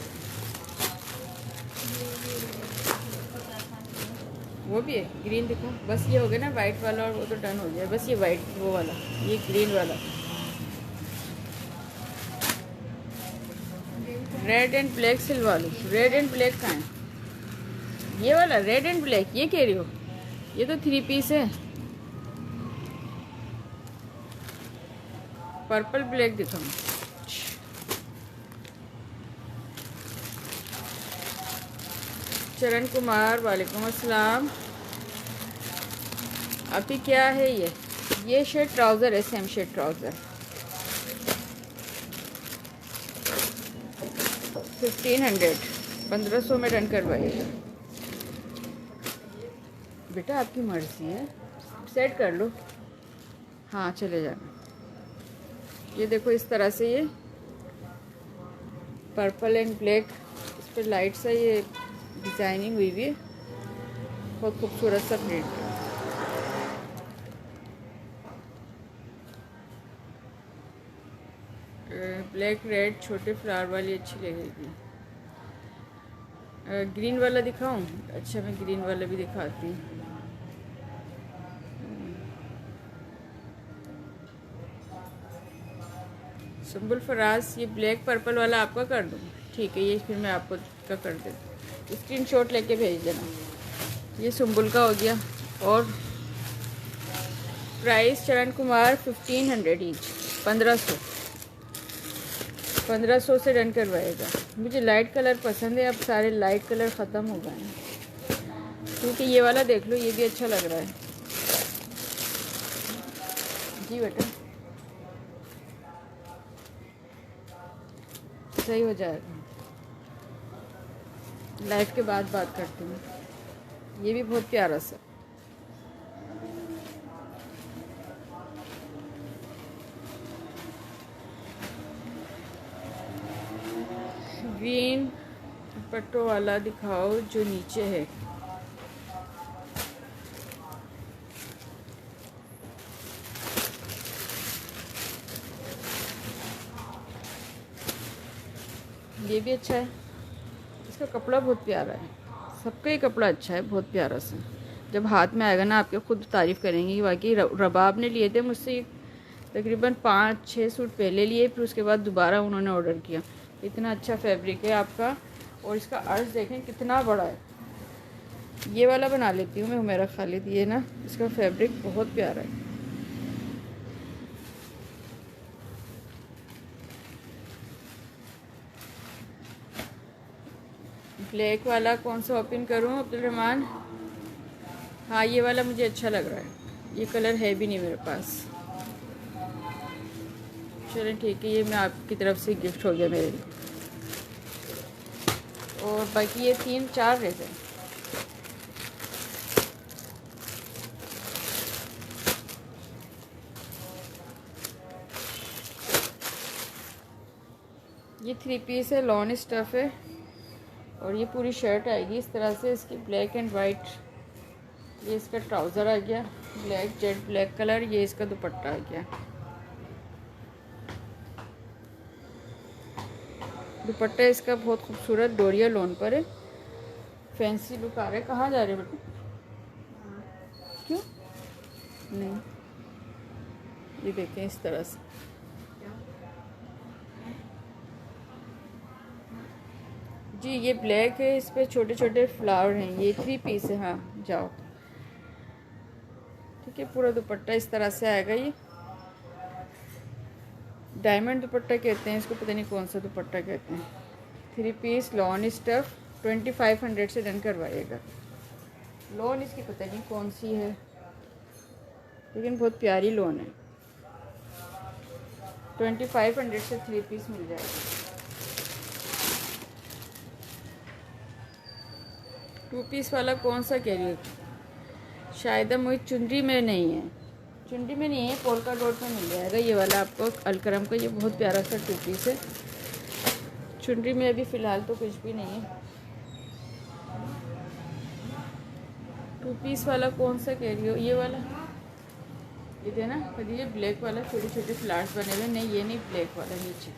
वो भी है ग्रीन, दिखो। बस ये हो गया ना वाइट वाला, और वो तो डन हो गया। बस ये वाइट, वो वाला, ये ग्रीन वाला। रेड एंड ब्लैक सिलवा लो। रेड एंड ब्लैक कहाँ है? ये वाला रेड एंड ब्लैक, ये कह रही हो? ये तो 3 पीस है। पर्पल ब्लैक दिखाऊं? चरण कुमार वालेकुम अस्सलाम। अभी क्या है ये शर्ट ट्राउज़र है, सेम शर्ट ट्राउज़र 1500, 1500 में डन करवाइएगा बेटा, आपकी मर्ज़ी है। सेट कर लो। हाँ चले जाना। ये देखो इस तरह से, ये पर्पल एंड ब्लैक, इस पर लाइट सा ये डिज़ाइनिंग हुई हुई है, बहुत खूबसूरत सा प्रिंट है। ब्लैक रेड छोटे फ्लावर वाली अच्छी लगेगी। ग्रीन वाला दिखाऊं? अच्छा, मैं ग्रीन वाला भी दिखाती हूँ। सुम्बुल फराज, ये ब्लैक पर्पल वाला आपका कर दूँ? ठीक है, ये फिर मैं आपको का कर देती हूँ, स्क्रीनशॉट लेके भेज देना। ये सुम्बुल का हो गया। और प्राइस चरण कुमार 1500 ईच, 1500 से रन करवाएगा। मुझे लाइट कलर पसंद है, अब सारे लाइट कलर ख़त्म हो गए हैं। ठीक है, ये वाला देख लो, ये भी अच्छा लग रहा है। जी बेटा, सही हो जाएगा, लाइव के बाद बात करती हूँ। ये भी बहुत प्यारा सा, ग्रीन दुपट्टों वाला दिखाओ जो नीचे है। ये भी अच्छा है, इसका कपड़ा बहुत प्यारा है, सबका ही कपड़ा अच्छा है, बहुत प्यारा सा। जब हाथ में आएगा ना आपके खुद तारीफ़ करेंगे। बाकी रबाब ने लिए थे मुझसे तकरीबन 5-6 सूट पहले लिए, फिर उसके बाद दोबारा उन्होंने ऑर्डर किया। इतना अच्छा फैब्रिक है आपका, और इसका अर्ज देखें कितना बड़ा है। ये वाला बना लेती हूँ मैं, हुमैरा खालिद, ये ना इसका फैब्रिक बहुत प्यारा है। ब्लैक वाला कौन सा ओपन करूँ अब्दुल रहमान? हाँ, ये वाला मुझे अच्छा लग रहा है, ये कलर है भी नहीं मेरे पास। चलें ठीक है, ये मैं आपकी तरफ से गिफ्ट हो गया मेरे लिए। और बाकी ये 3-4 रह गए। ये 3 पीस है, लॉन स्टफ़ है, और ये पूरी शर्ट आएगी इस तरह से। इसकी ब्लैक एंड वाइट, ये इसका ट्राउज़र आ गया ब्लैक, जेट ब्लैक कलर, ये इसका दुपट्टा आ गया। दुपट्टा इसका बहुत खूबसूरत डोरिया लोन पर है, फैंसी लुक आ रहा है। कहाँ जा रहे बेटा? क्यों नहीं, ये देखें इस तरह से। जी ये ब्लैक है, इस पे छोटे छोटे फ्लावर हैं, ये 3 पीस है। हाँ जाओ, ठीक है। पूरा दुपट्टा इस तरह से आएगा। ये डायमंड दुपट्टा कहते हैं इसको, पता नहीं कौन सा दुपट्टा कहते हैं। 3 पीस लॉन स्टफ़ 2500 से डन करवाइएगा। लोन इसकी पता नहीं कौन सी है, लेकिन बहुत प्यारी लोन है। 2500 से 3 पीस मिल जाएगा। 2 पीस वाला कौन सा कह रही हो? शायद मुझे चुनरी में नहीं है, चुनरी में नहीं है, पोल्का डॉट में मिल जाएगा ये वाला आपको अलकरम का। ये बहुत प्यारा सा 2 पीस है। चुनरी में अभी फ़िलहाल तो कुछ भी नहीं है। 2 पीस वाला कौन सा कह रही हो? ये वाला, ये देना कभी, ये ब्लैक वाला छोटे छोटे फ्लावर्स बने हुए। नहीं ये नहीं, ब्लैक वाला नीचे।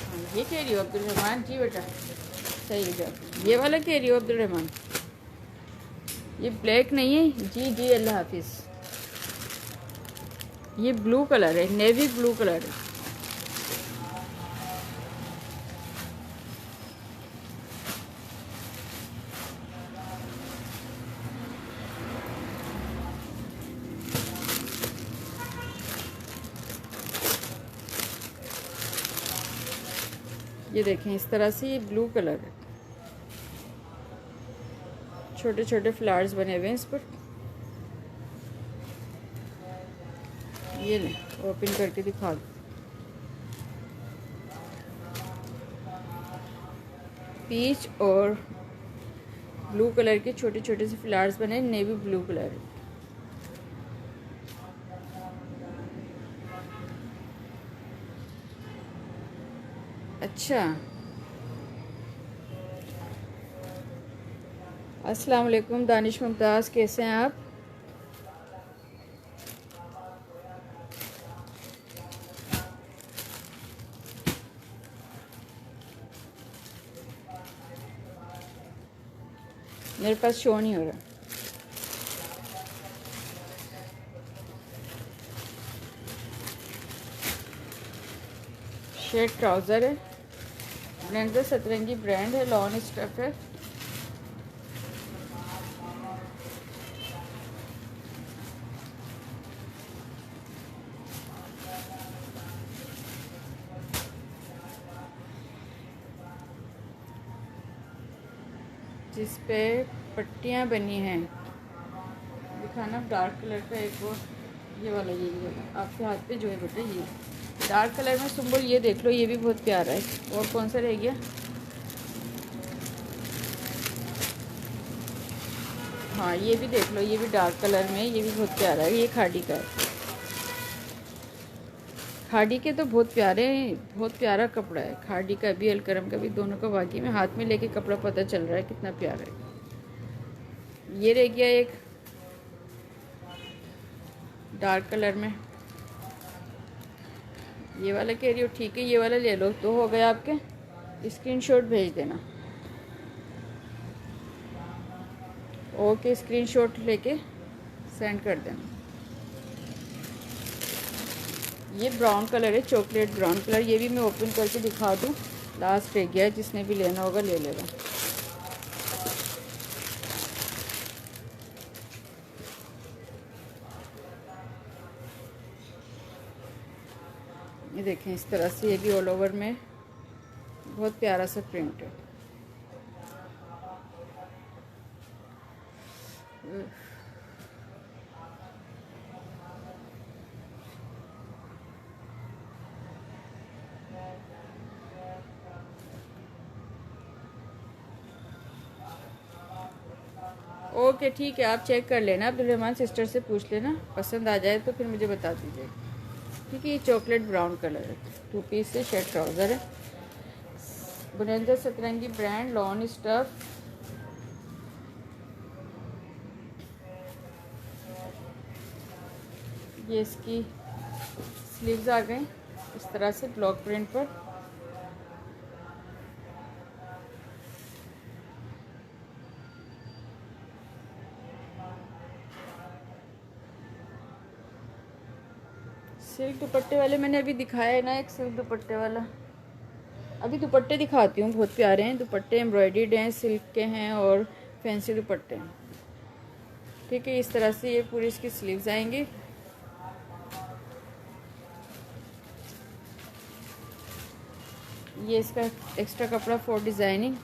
हाँ ये कह रही हो अब्दुल रहमान? जी बेटा सही है, जाओ। ये वाला कह रही हो अब्दुल रहमान? ये ब्लैक नहीं है जी। जी अल्लाह हाफिज़। ये ब्लू कलर है, नेवी ब्लू कलर है। ये देखें इस तरह से, ये ब्लू कलर है, छोटे छोटे फ्लावर्स बने हुए हैं इस पर। ये ले ओपन करके दिखा दो। पीच और ब्लू कलर के छोटे छोटे से फ्लावर्स बने, नेवी ब्लू कलर है। अच्छा अस्सलाम वालेकुम दानिश मुमताज़, कैसे हैं आप? मेरे पास शो नहीं हो रहा। शर्ट ट्राउज़र है, ब्लेंडर सतरंगी ब्रांड है, लॉन स्टफ है। जिस पे पट्टियाँ बनी हैं, दिखाना डार्क कलर का एक वो, ये वाला, ये वाला आपके हाथ पे जो है बेटा, ये डार्क कलर में सिंबल, ये देख लो, ये भी बहुत प्यारा है। और कौन सा रह गया? हाँ, ये भी देख लो, ये भी डार्क कलर में, ये भी बहुत प्यारा है। ये खाड़ी का है। खाड़ी के तो बहुत प्यारे हैं, बहुत प्यारा कपड़ा है। खाड़ी का भी, अलकरम का भी, दोनों का वाकई में हाथ में लेके कपड़ा पता चल रहा है कितना प्यारा है। ये रह गया एक डार्क कलर में, ये वाला कह रही हो? ठीक है, ये वाला ले लो। तो हो गया आपके, स्क्रीनशॉट भेज देना। ओके, स्क्रीनशॉट लेके सेंड कर देना। ये ब्राउन कलर है, चॉकलेट ब्राउन कलर। ये भी मैं ओपन करके दिखा दूँ। लास्ट रह गया है, जिसने भी लेना होगा ले लेगा। ये देखें, इस तरह से ये भी ऑल ओवर में बहुत प्यारा सा प्रिंट है। ओके ठीक है, आप चेक कर लेना, अब्दुलरहमान सिस्टर से पूछ लेना, पसंद आ जाए तो फिर मुझे बता दीजिए। ठीक है, ये चॉकलेट ब्राउन कलर है, 2 पीस से शर्ट ट्राउज़र है, बुलंदर सतरंगी ब्रांड, लॉन स्टफ। ये इसकी स्लीव्स आ गई इस तरह से ब्लॉक प्रिंट पर। सिल्क दुपट्टे वाले मैंने अभी दिखाया है ना, एक सिल्क दुपट्टे वाला। अभी दुपट्टे दिखाती हूँ, बहुत प्यारे हैं दुपट्टे, एम्ब्रॉयडर्ड हैं, सिल्क के हैं और फैंसी दुपट्टे हैं। ठीक है, इस तरह से ये पूरी इसकी स्लीव्स आएंगी। ये इसका एक्स्ट्रा कपड़ा फॉर डिज़ाइनिंग,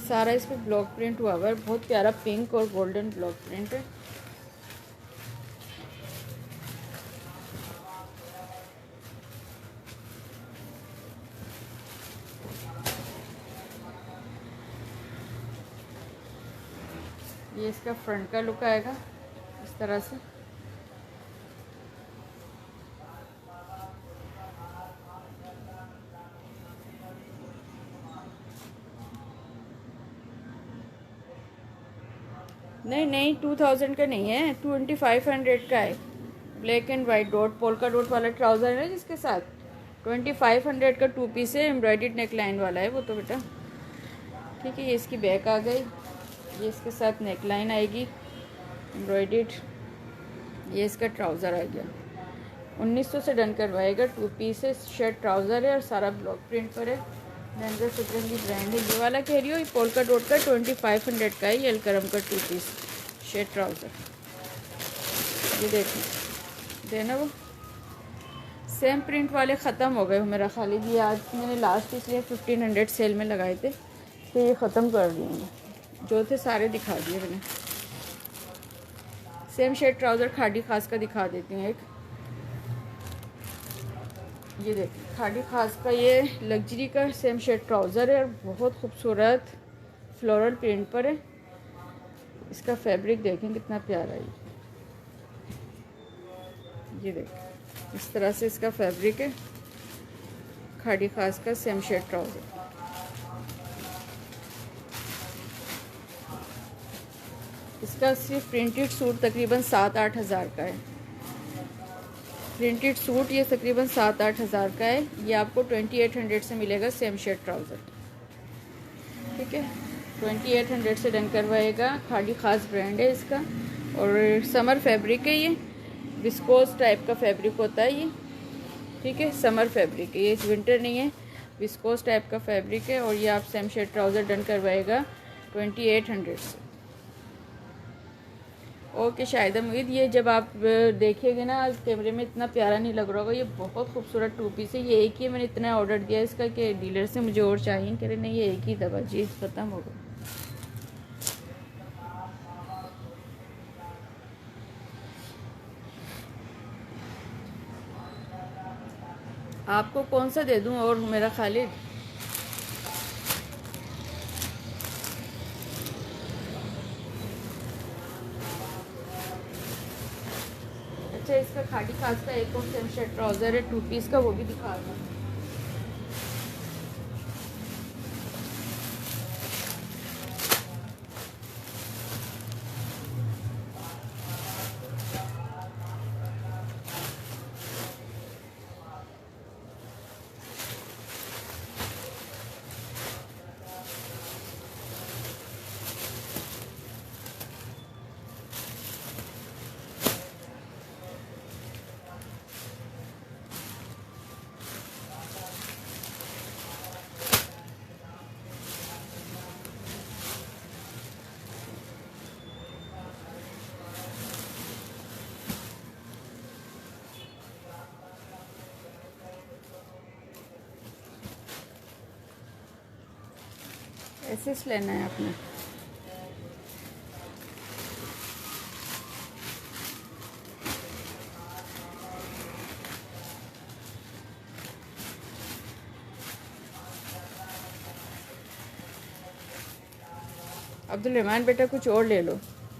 सारा इस पर ब्लॉक प्रिंट हुआ हुआ है, बहुत प्यारा पिंक और गोल्डन ब्लॉक प्रिंट है। ये इसका फ्रंट का लुक आएगा इस तरह से। नहीं नहीं, 2000 का नहीं है, 2500 का है। Black and white dot polka dot वाला ट्राउज़र है जिसके साथ 2500 का 2 पीस है, एम्ब्रॉयडर्ड नेक लाइन वाला है वो तो बेटा। ठीक है, ये इसकी बैक आ गई, ये इसके साथ नेक लाइन आएगी एम्ब्रॉयडर्ड। ये इसका ट्राउज़र आ गया, 1900 से डन करवाएगा। 2 पीस है, शर्ट ट्राउज़र है और सारा ब्लॉक प्रिंट पर है। लेंजर सतरंगी ब्रांड है। ये वाला कह रही हो, ये पोल्का डॉट का 2500 का है, ये अलकरम का 2 पीस शर्ट ट्राउज़र। ये देखें, देना वो सेम प्रिंट वाले ख़त्म हो गए हो मेरा ख्याल। ये आज मैंने लास्ट इसलिए 1500 सेल में लगाए थे, तो ये ख़त्म कर दिए, जो थे सारे दिखा दिए मैंने। सेम शर्ट ट्राउज़र खाड़ी खास का दिखा देती हूँ एक। ये देखिए, खाड़ी खास का ये लग्जरी का सेम शर्ट ट्राउज़र है और बहुत खूबसूरत फ्लोरल प्रिंट पर है। इसका फैब्रिक देखें कितना प्यारा है। ये देखिए, इस तरह से इसका फैब्रिक है, खाड़ी खास का सेम शर्ट ट्राउज़र। इसका सिर्फ प्रिंटेड सूट तकरीबन 7-8 हज़ार का है। प्रिंटेड सूट ये तकरीबन 7-8 हज़ार का है। ये आपको 2800 से मिलेगा सेम शेड ट्राउज़र। ठीक है, 2800 से डन करवाएगा। खाड़ी ख़ास ब्रांड है इसका और समर फैब्रिक है। ये विस्कोस टाइप का फैब्रिक होता है ये। ठीक है, समर फैब्रिक है ये, विंटर नहीं है, विस्कोस टाइप का फैब्रिक है। और ये आप सेम शेड ट्राउज़र डन करवाएगा 2800 से। ओके शायद उम्मीद, ये जब आप देखिएगा ना कैमरे में इतना प्यारा नहीं लग रहा होगा। ये बहुत खूबसूरत 2 पीस है। ये एक ही मैंने इतना ऑर्डर दिया इसका कि डीलर से मुझे और चाहिए, कह रहे नहीं ये एक ही दवा जी ख़त्म हो गया। आपको कौन सा दे दूँ और मेरा खालिद? अच्छा, इसका खाड़ी खास का एक और सेम शेड ट्राउज़र है 2 पीस का, वो भी दिखा दूँ। ऐसे लेना है आपने। अब्दुल रहमान बेटा कुछ और ले लो,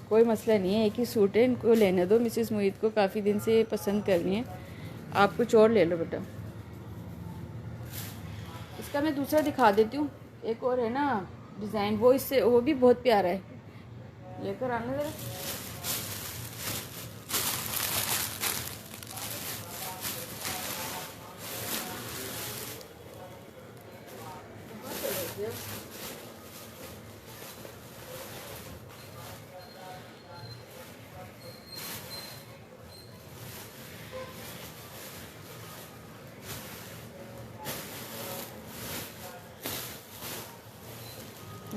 कोई मसला नहीं है, एक ही सूट है, इनको लेने दो। मिसेस मुईद को काफ़ी दिन से पसंद कर रही हैं, आप कुछ और ले लो बेटा। इसका मैं दूसरा दिखा देती हूँ, एक और है ना डिज़ाइन, वो इससे वो भी बहुत प्यारा है, लेकर आना ज़रा।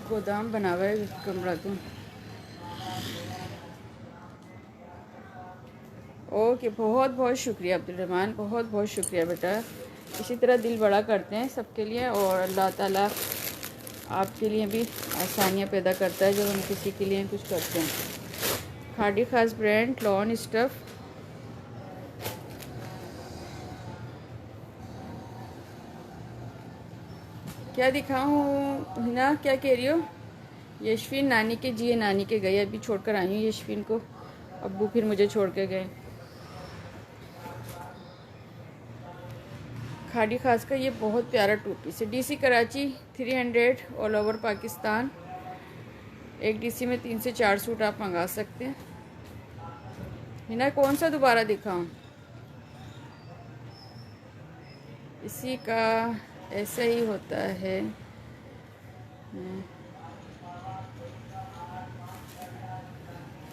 गोदाम बना हुआ है कमरा तो। ओके, बहुत बहुत शुक्रिया अब्दुल रहमान, बहुत बहुत शुक्रिया बेटा। इसी तरह दिल बड़ा करते हैं सबके लिए और अल्लाह ताला आपके लिए भी आसानियाँ पैदा करता है जब हम किसी के लिए कुछ करते हैं। खाड़ी खास ब्रांड लॉन स्टफ़। क्या दिखाऊँ हिना, क्या कह रही हो? यशफीन नानी के, जी नानी के गए, अभी छोड़कर आई हूँ यशफीन को, अब्बू फिर मुझे छोड़ के गए। खाड़ी खास का ये बहुत प्यारा 2 पीस है। DC Karachi 300 all over Pakistan. एक डीसी में 3 से 4 सूट आप मंगा सकते हैं। हिना कौन सा दोबारा दिखाऊं? इसी का ऐसा ही होता है।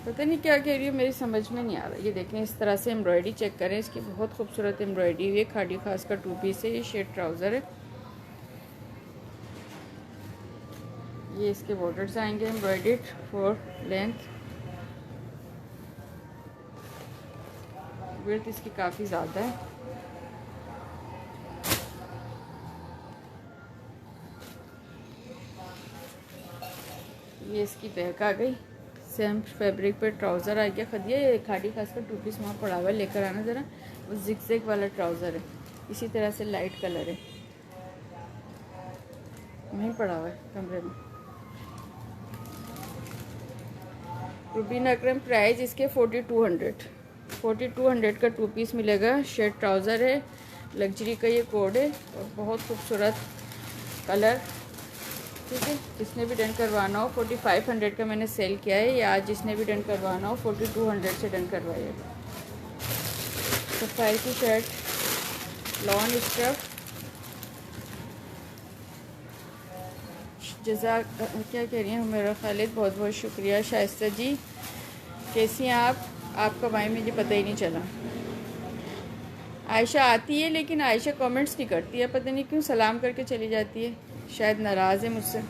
पता नहीं क्या कह रही हो, मेरी समझ में नहीं आ रहा। ये देखें, इस तरह से एम्ब्रॉयडरी चेक करें, इसकी बहुत खूबसूरत एम्ब्रॉयडरी हुई है। खाड़ी खास का 2 पीस है, ये शेड ट्राउज़र है। ये इसके बॉर्डर्स आएंगे एम्ब्रॉयडर्ड फॉर लेंथ। विड्थ इसकी काफ़ी ज़्यादा है। ये इसकी बैक आ गई, सेम फैब्रिक पे ट्राउज़र आ गया। खदिया ये खाड़ी खास का 2 पीस वहाँ पड़ा हुआ है, लेकर आना ज़रा। वो जिग वाला ट्राउज़र है, इसी तरह से लाइट कलर है, वहीं पड़ा हुआ है कमरे में। रुबीन अकरम, प्राइस इसके 4200 का 2 पीस मिलेगा। शर्ट ट्राउज़र है, लग्जरी का ये कोड है और बहुत खूबसूरत कलर ठीक है। जिसने भी डन करवाना हो 4500 का मैंने सेल किया है, या आज जिसने भी डन करवाना हो 4200 से डन करवाइएगा। सफ़ाई की शर्ट लॉन स्टफ, जज़ा क्या कह रही हैं मेरा खालिद, बहुत बहुत शुक्रिया। शाइस्ता जी कैसी हैं आप? आपका भाई मुझे पता ही नहीं चला। आयशा आती है लेकिन आयशा कमेंट्स नहीं करती है, पता नहीं क्यों, सलाम करके चली जाती है, शायद नाराज़ है मुझसे।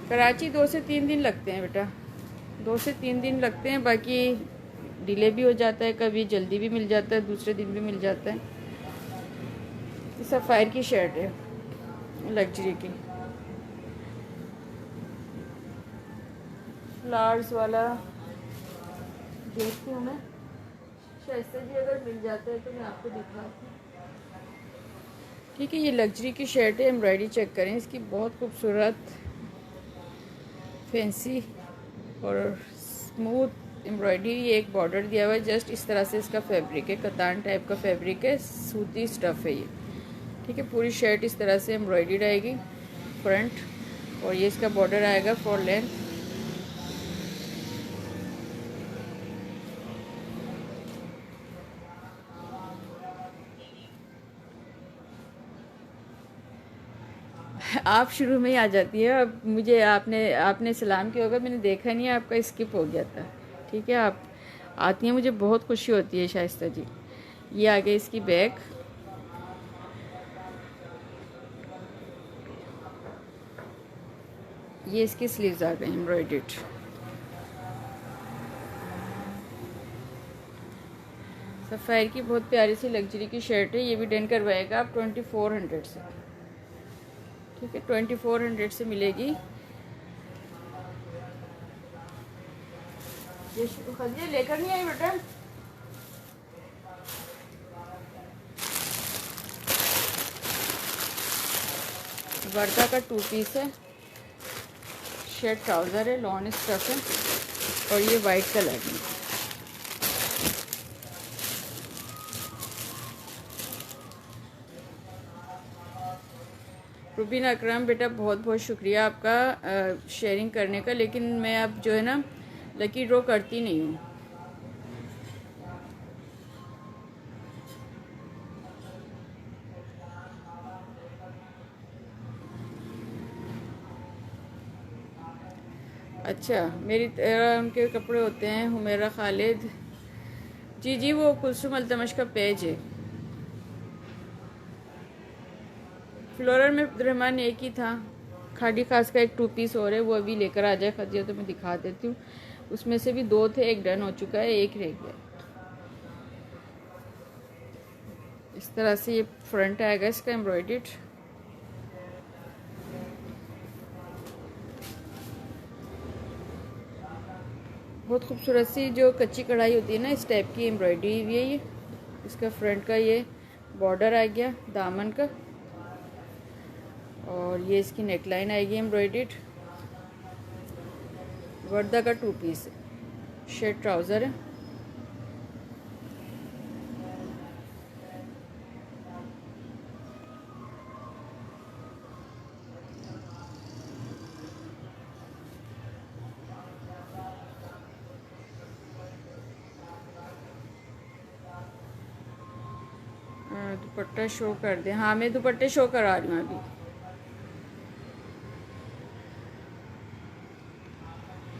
कराची 2 से 3 दिन लगते हैं बेटा, 2 से 3 दिन लगते हैं, बाकी डिले भी हो जाता है, कभी जल्दी भी मिल जाता है, दूसरे दिन भी मिल जाता है। ये सफ़ायर की शर्ट है लग्जरी की, फ्लावर्स वाला, देखती हूँ मैं शाइस्ता जी, अगर मिल जाता है तो मैं आपको दिखाती हूँ। ठीक है, ये लग्जरी की शर्ट है, एम्ब्रॉयडरी चेक करें इसकी, बहुत खूबसूरत फैंसी और स्मूथ एम्ब्रॉयडरी। ये एक बॉर्डर दिया हुआ है, जस्ट इस तरह से इसका फैब्रिक है, कतान टाइप का फैब्रिक है, सूती स्टफ़ है ये। ठीक है, पूरी शर्ट इस तरह से एम्ब्रॉयडरी रहेगी फ्रंट, और ये इसका बॉर्डर आएगा फॉर लेंथ। आप शुरू में ही आ जाती है, अब मुझे आपने सलाम किया होगा, मैंने देखा नहीं है, आपका स्किप हो गया था। ठीक है, आप आती हैं, मुझे बहुत खुशी होती है शाइस्ता जी। ये आ गई इसकी बैग, ये इसकी स्लीव्स आ गई एम्ब्रॉयडर्ड। सफ़ायर की बहुत प्यारी सी लग्जरी की शर्ट है, ये भी डन करवाएगा आप 2400 से। ठीक है, 2400 से मिलेगी। ये खदिया लेकर नहीं आई बेटा, वर्दा का 2 पीस है, शर्ट ट्राउज़र है, लॉन स्टफ है, और ये वाइट कलर में। रुबीन अकरम बेटा बहुत बहुत शुक्रिया आपका शेयरिंग करने का, लेकिन मैं अब जो है ना लकी ड्रॉ करती नहीं हूँ। अच्छा, मेरी तरह उनके कपड़े होते हैं। हुमेरा खालिद जी, जी वो कुलसुम अल्तमश का पेज है। फ्लोरल में रहमान एक ही था, खाड़ी खास का एक 2 पीस और है, वो अभी लेकर आ जाए खदिया तो मैं दिखा देती हूँ। उसमें से भी 2 थे, एक डन हो चुका है, एक रह गया। इस तरह से ये फ्रंट आएगा इसका एम्ब्रॉयडर्ड। बहुत खूबसूरत सी जो कच्ची कढ़ाई होती है ना, इस टाइप की एम्ब्रॉयडरी भी है ये। इसका फ्रंट का ये बॉर्डर आ गया दामन का, और ये इसकी नेकलाइन आएगी एम्ब्रॉयडर्ड। वर्दा का 2 पीस है, शर्ट ट्राउज़र है। दुपट्टा शो कर दे, हाँ मैं दुपट्टे शो करा रही हूँ अभी।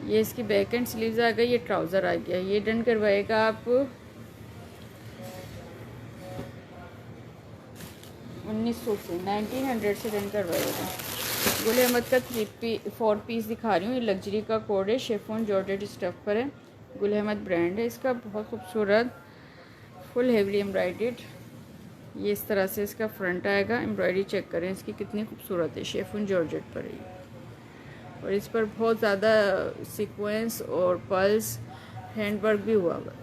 ये इसकी बैक एंड स्लीव्स आ गई, ये ट्राउज़र आ गया। ये डन करवाएगा आप 1900 से, 1900 से डन करवाएगा। गुल अहमद का 4 पीस दिखा रही हूँ, ये लग्जरी का कोड है, शेफोन जॉर्जेट स्टफ पर है, गुल अहमद ब्रांड है इसका, बहुत खूबसूरत फुल हेवली एम्ब्रॉयडर्ड। ये इस तरह से इसका फ्रंट आएगा, एम्ब्रॉयडरी चेक करें इसकी कितनी खूबसूरत है, शेफोन जॉर्जेट पर है, और इस पर बहुत ज़्यादा सीक्वेंस और पर्ल्स हैंडवर्क भी हुआ हुआ।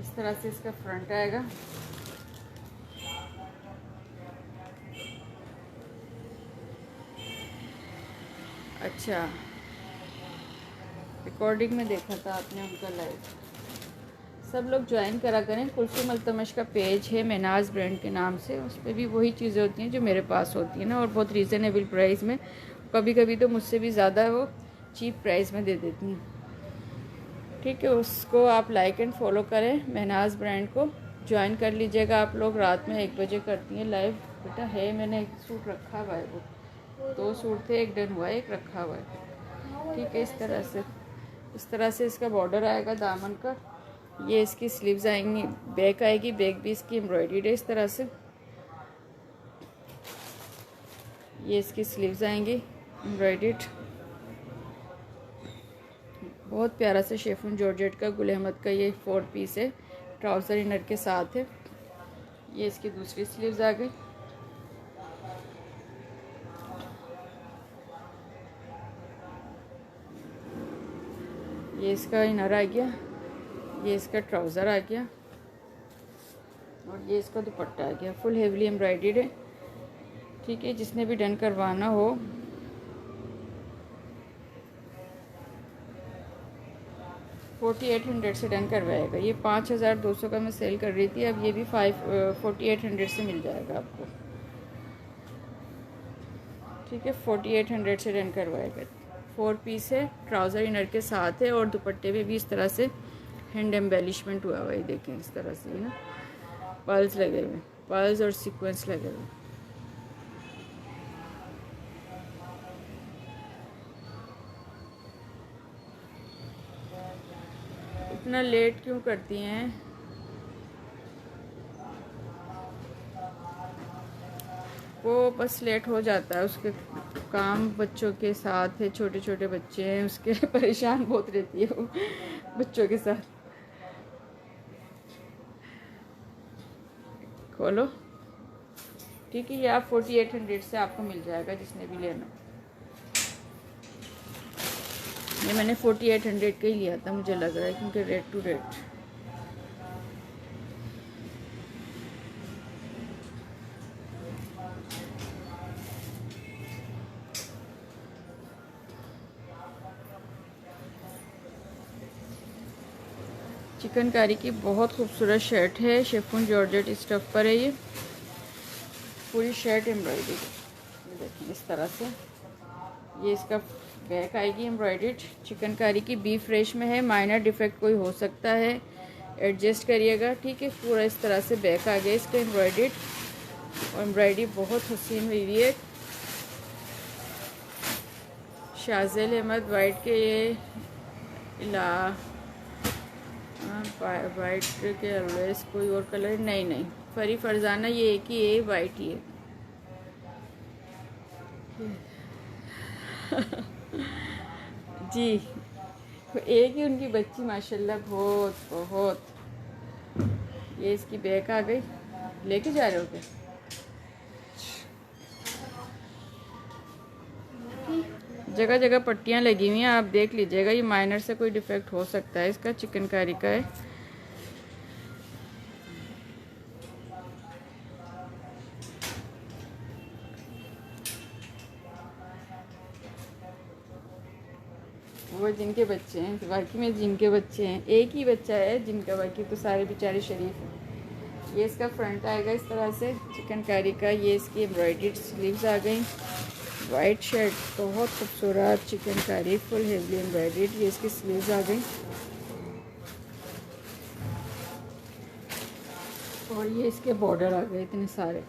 इस तरह से इसका फ्रंट आएगा। अच्छा, रिकॉर्डिंग में देखा था आपने उनका लाइव। सब लोग ज्वाइन करा करें। कुलसुम अल्तमश का पेज है महनाज ब्रांड के नाम से, उस पर भी वही चीज़ें होती हैं जो मेरे पास होती हैं ना, और बहुत रीज़नेबल प्राइस में। कभी कभी तो मुझसे भी ज़्यादा वो चीप प्राइस में दे देती हैं। ठीक है, उसको आप लाइक एंड फॉलो करें, महनाज ब्रांड को ज्वाइन कर लीजिएगा। आप लोग रात में 1 बजे करती हैं लाइव। बेटा है, मैंने एक सूट रखा हुआ है, वो 2 सूट थे, एक डन हुआ है, एक रखा हुआ है। ठीक है, इस तरह से इसका बॉर्डर आएगा दामन का। ये इसकी स्लीव्स आएंगी, बैक आएगी, बैक भी इसकी एम्ब्रॉयडर्ड है इस तरह से। ये इसकी स्लीव्स आएंगी एम्ब्रॉयडर्ड। बहुत प्यारा सा शेफून जॉर्जेट का गुल अहमद का ये 4 पीस है, ट्राउज़र इनर के साथ है। ये इसकी दूसरी स्लीव्स आ गई। ये इसका इनर आ गया, ये इसका ट्राउज़र आ गया, और ये इसका दुपट्टा आ गया। फुल हेवली एम्ब्रॉयडर्ड है। ठीक है, जिसने भी डन करवाना हो 4800 से डन करवाएगा। ये 5200 का मैं सेल कर रही थी, अब ये भी 4800 से मिल जाएगा आपको। ठीक है, 4800 से डन करवाएगा। 4 पीस है, ट्राउज़र इनर के साथ है, और दुपट्टे में भी इस तरह से हैंड एम्बेलिशमेंट हुआ हुआ है। देखें इस तरह से ना, पर्ल्स लगे हुए, पर्ल्स और सीक्वेंस लगे हुए। इतना लेट क्यों करती हैं? वो बस लेट हो जाता है, उसके काम बच्चों के साथ है, छोटे छोटे बच्चे हैं उसके परेशान बहुत रहती है वो बच्चों के साथ। खोलो। ठीक है, ये आप 4800 से आपको मिल जाएगा जिसने भी लेना। ये मैंने 4800 का ही लिया था, मुझे लग रहा है, क्योंकि रेट टू रेट। चिकनकारी की बहुत खूबसूरत शर्ट है, शिफॉन जॉर्जेट स्टफ पर है। ये पूरी शर्ट एम्ब्रॉयडरी देखिए इस तरह से। ये इसका बैक आएगी एम्ब्रॉयडर्ड। चिकनकारी की बी फ्रेश में है, माइनर डिफेक्ट कोई हो सकता है, एडजस्ट करिएगा। ठीक है, पूरा इस तरह से बैक आ गया इसका एम्ब्रॉयडर्ड, और एम्ब्रॉयडरी बहुत हसीन हुई है। शाज़ेल अहमद वाइट के ये वाइट के अलवेज कोई और कलर नहीं, फरी फरजाना ये एक ही है, वाइट ही है। जी, एक ही उनकी बच्ची माशाल्लाह बहुत बहुत। ये इसकी बैक आ गई। लेके जा रहे हो क्या? जगह जगह पट्टियाँ लगी हुई हैं, आप देख लीजिएगा। ये माइनर से कोई डिफेक्ट हो सकता है, इसका चिकनकारी का है। वो जिनके बच्चे हैं, बाकी में जिनके बच्चे हैं, एक ही बच्चा है जिनका, बाकी तो सारे बेचारे शरीफ हैं। ये इसका फ्रंट आएगा इस तरह से चिकनकारी का। ये इसकी एम्ब्रॉयडर्ड स्लीव्स आ गई। वाइट शर्ट बहुत खूबसूरत चिकनकारी, फुल हेवली एम्ब्रॉयडर्ड। ये इसकी स्लीव्स आ गई, और ये इसके बॉर्डर आ गए इतने सारे।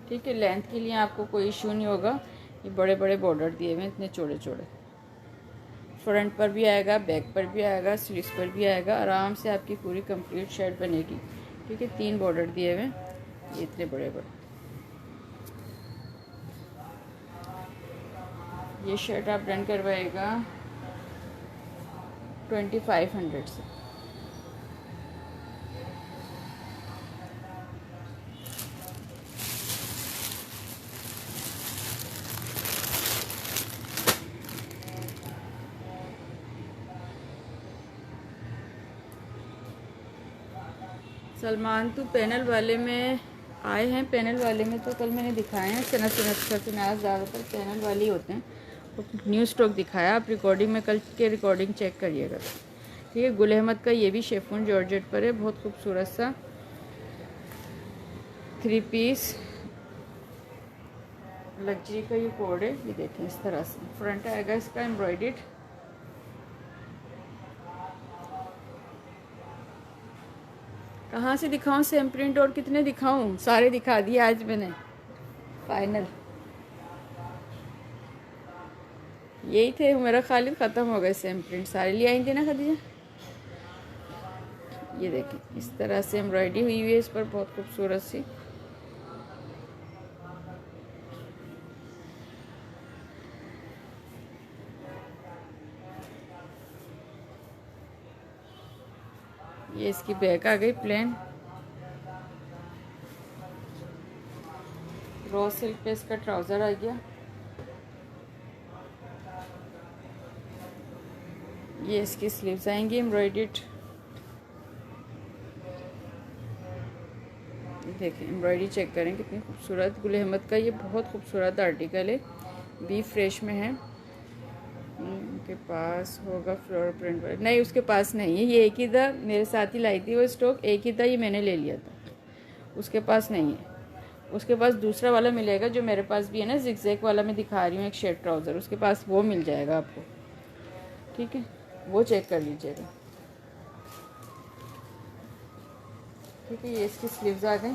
ठीक है, लेंथ के लिए आपको कोई इशू नहीं होगा। ये बड़े बड़े बॉर्डर दिए हुए हैं, इतने चौड़े चौड़े। फ्रंट पर भी आएगा, बैक पर भी आएगा, स्लीव्स पर भी आएगा। आराम से आपकी पूरी कंप्लीट शर्ट बनेगी। ठीक है, 3 बॉर्डर दिए हुए हैं, ये इतने बड़े बड़े। ये शर्ट आप डन करवाएगा 2500 से। सलमान तो पैनल वाले में आए हैं। पैनल वाले में तो कल मैंने दिखाए हैं, सनत ज़्यादातर पैनल वाले ही होते हैं। आपको न्यू स्टॉक दिखाया, आप रिकॉर्डिंग में कल के रिकॉर्डिंग चेक करिएगा। ठीक है, गुल अहमद का ये भी शेफून जॉर्जेट पर है, बहुत खूबसूरत सा 3 पीस लग्जरी का ये कोड है। ये देखें इस तरह से फ्रंट आएगा इसका एम्ब्रॉयडर्ड। कहाँ से दिखाऊं सेम प्रिंट और कितने दिखाऊं, सारे दिखा दिए आज मैंने फाइनल। यही थे मेरा, खाली ख़त्म हो गए सेम प्रिंट, सारे ले आई थी ना खदीजा। ये देखें इस तरह से एम्ब्रॉयडरी हुई हुई है इस पर, बहुत खूबसूरत सी। ये इसकी बैक आ गई प्लेन, रॉ सिल्क पे इसका ट्राउज़र आ गया। ये इसकी स्लीव्स आएंगी एम्ब्रॉयडर्ड। देखें एम्ब्रॉयडरी चेक करें कितनी खूबसूरत। गुल अहमद का ये बहुत खूबसूरत आर्टिकल है, बी फ्रेश में है। उनके पास होगा फ्लोरल प्रिंट पर, नहीं उसके पास नहीं है। ये एक ही था, मेरे साथ ही लाई थी वो स्टॉक, एक ही था, ये मैंने ले लिया था, उसके पास नहीं है। उसके पास दूसरा वाला मिलेगा जो मेरे पास भी है ना, जिगजैग वाला मैं दिखा रही हूँ, एक शेड ट्राउज़र, उसके पास वो मिल जाएगा आपको। ठीक है, वो चेक कर लीजिएगा। ठीक है, ये इसकी स्लीव्स आ गई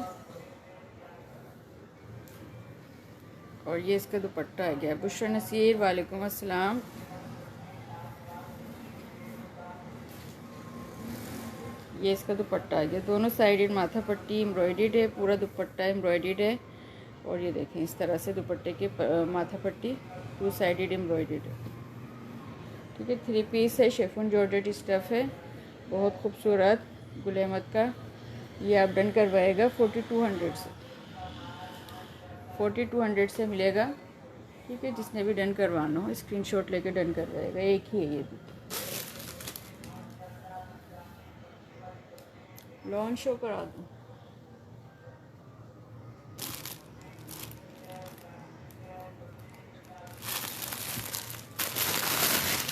और ये इसका दुपट्टा आ गया। बुशरा नसीर, वालेकुम अस्सलाम। ये इसका दुपट्टा आ गया, दोनों साइड माथा पट्टी एम्ब्रॉयडर्ड है, पूरा दुपट्टा एम्ब्रॉयडर्ड है। और ये देखें इस तरह से दुपट्टे के माथा पट्टी 2 साइडेड एम्ब्रॉयडर्ड है। ठीक है, 3 पीस है, शेफून जॉर्जेट स्टफ़ है, बहुत खूबसूरत गुल अहमद का। ये आप डन करवाएगा 4200 से, 4200 से मिलेगा। ठीक है, जिसने भी डन करवाना हो स्क्रीनशॉट लेके डन करवाएगा, एक ही है ये भी। लॉन्च शो करा दूँ,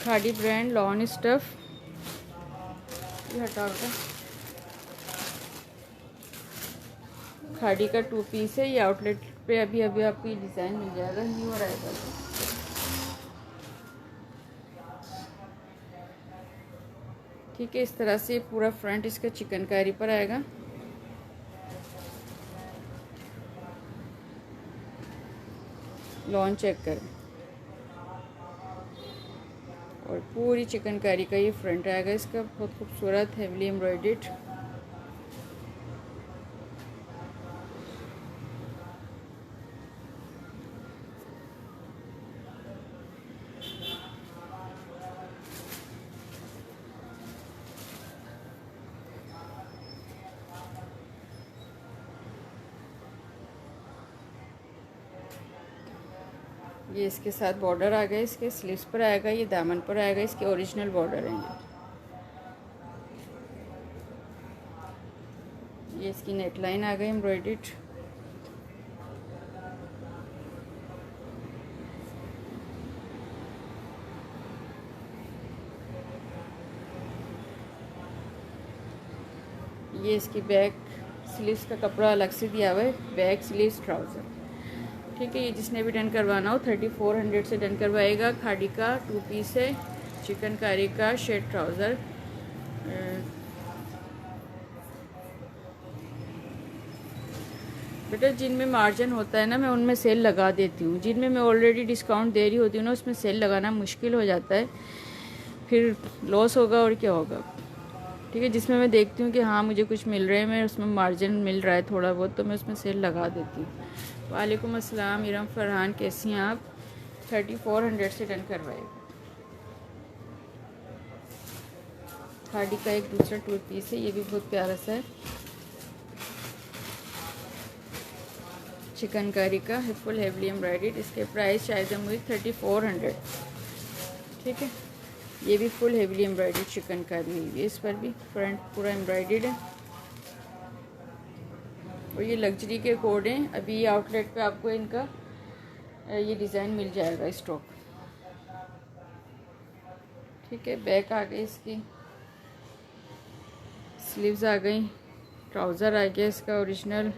खाड़ी ब्रांड लॉन स्टफ। ये हटा कर, खाड़ी का 2 पीस है, ये आउटलेट पे अभी अभी आपको ये डिज़ाइन मिल जाएगा, न्यू अराइवल। ठीक है, इस तरह से पूरा फ्रंट इसका चिकनकारी पर आएगा। लॉन चेक करें, और पूरी चिकनकारी का ये फ्रंट आएगा इसका, बहुत खूबसूरत हेवली एम्ब्रॉयडर्ड। ये इसके साथ बॉर्डर आ गए, इसके स्लीव्स पर आएगा, ये दामन पर आएगा, इसके ओरिजिनल बॉर्डर हैं ये इसकी नेकलाइन आ गई एम्ब्रॉयडर्ड। ये इसकी बैक स्लीव्स का कपड़ा अलग से दिया हुआ है, बैक स्लीव्स ट्राउज़र। ठीक है, ये जिसने भी डन करवाना हो 3400 से डन करवाएगा। खाड़ी का 2 पीस है, चिकनकारी का शेड ट्राउज़र। बेटा जिनमें मार्जिन होता है ना, मैं उनमें सेल लगा देती हूँ, जिनमें मैं ऑलरेडी डिस्काउंट दे रही होती हूँ ना, उसमें सेल लगाना मुश्किल हो जाता है, फिर लॉस होगा और क्या होगा। ठीक है, जिसमें मैं देखती हूँ कि हाँ मुझे कुछ मिल रहा है, मैं उसमें मार्जिन मिल रहा है थोड़ा बहुत, तो मैं उसमें सेल लगा देती हूँ। वालेकुम अस्सलाम इरम फरहान, कैसी हैं आप? 3400 से डन करवाएगा। खाड़ी का एक दूसरा 2 पीस है, ये भी बहुत प्यारा सा है, चिकनकारी का है, फुल हेवली एम्ब्रॉयडर्ड। इसके प्राइस शायद हम हुई 3400। ठीक है, ये भी फुल हेवली एम्ब्रॉयडर्ड चिकनकारी हुई है, इस पर भी फ्रंट पूरा एम्ब्रॉयडर्ड है। और ये लग्जरी के कोड हैं, अभी आउटलेट पे आपको इनका ये डिज़ाइन मिल जाएगा स्टॉक। ठीक है, बैक आ गई इसकी, स्लीव्स आ गई, ट्राउज़र आ गया इसका ओरिजिनल,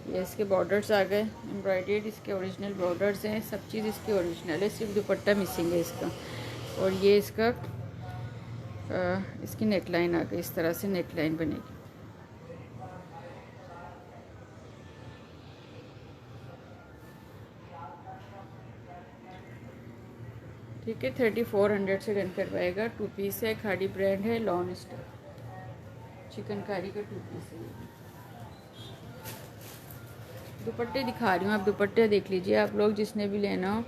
ये इसके बॉर्डर्स आ गए एम्ब्रॉयडर्ड, इसके ओरिजिनल बॉर्डर्स हैं, सब चीज़ इसकी ओरिजिनल है, सिर्फ दुपट्टा मिसिंग है इसका। और ये इसका इसकी नेकलाइन आ गई, इस तरह से नेकलाइन बनेगी। ठीक है, 3400 से डन करवाएगा। 2 पीस है, खाड़ी ब्रांड है, लॉन स्टफ चिकनकारी का 2 पीस है। दुपट्टे दिखा रही हूँ, आप दुपट्टे देख लीजिए आप लोग, जिसने भी लेना हो।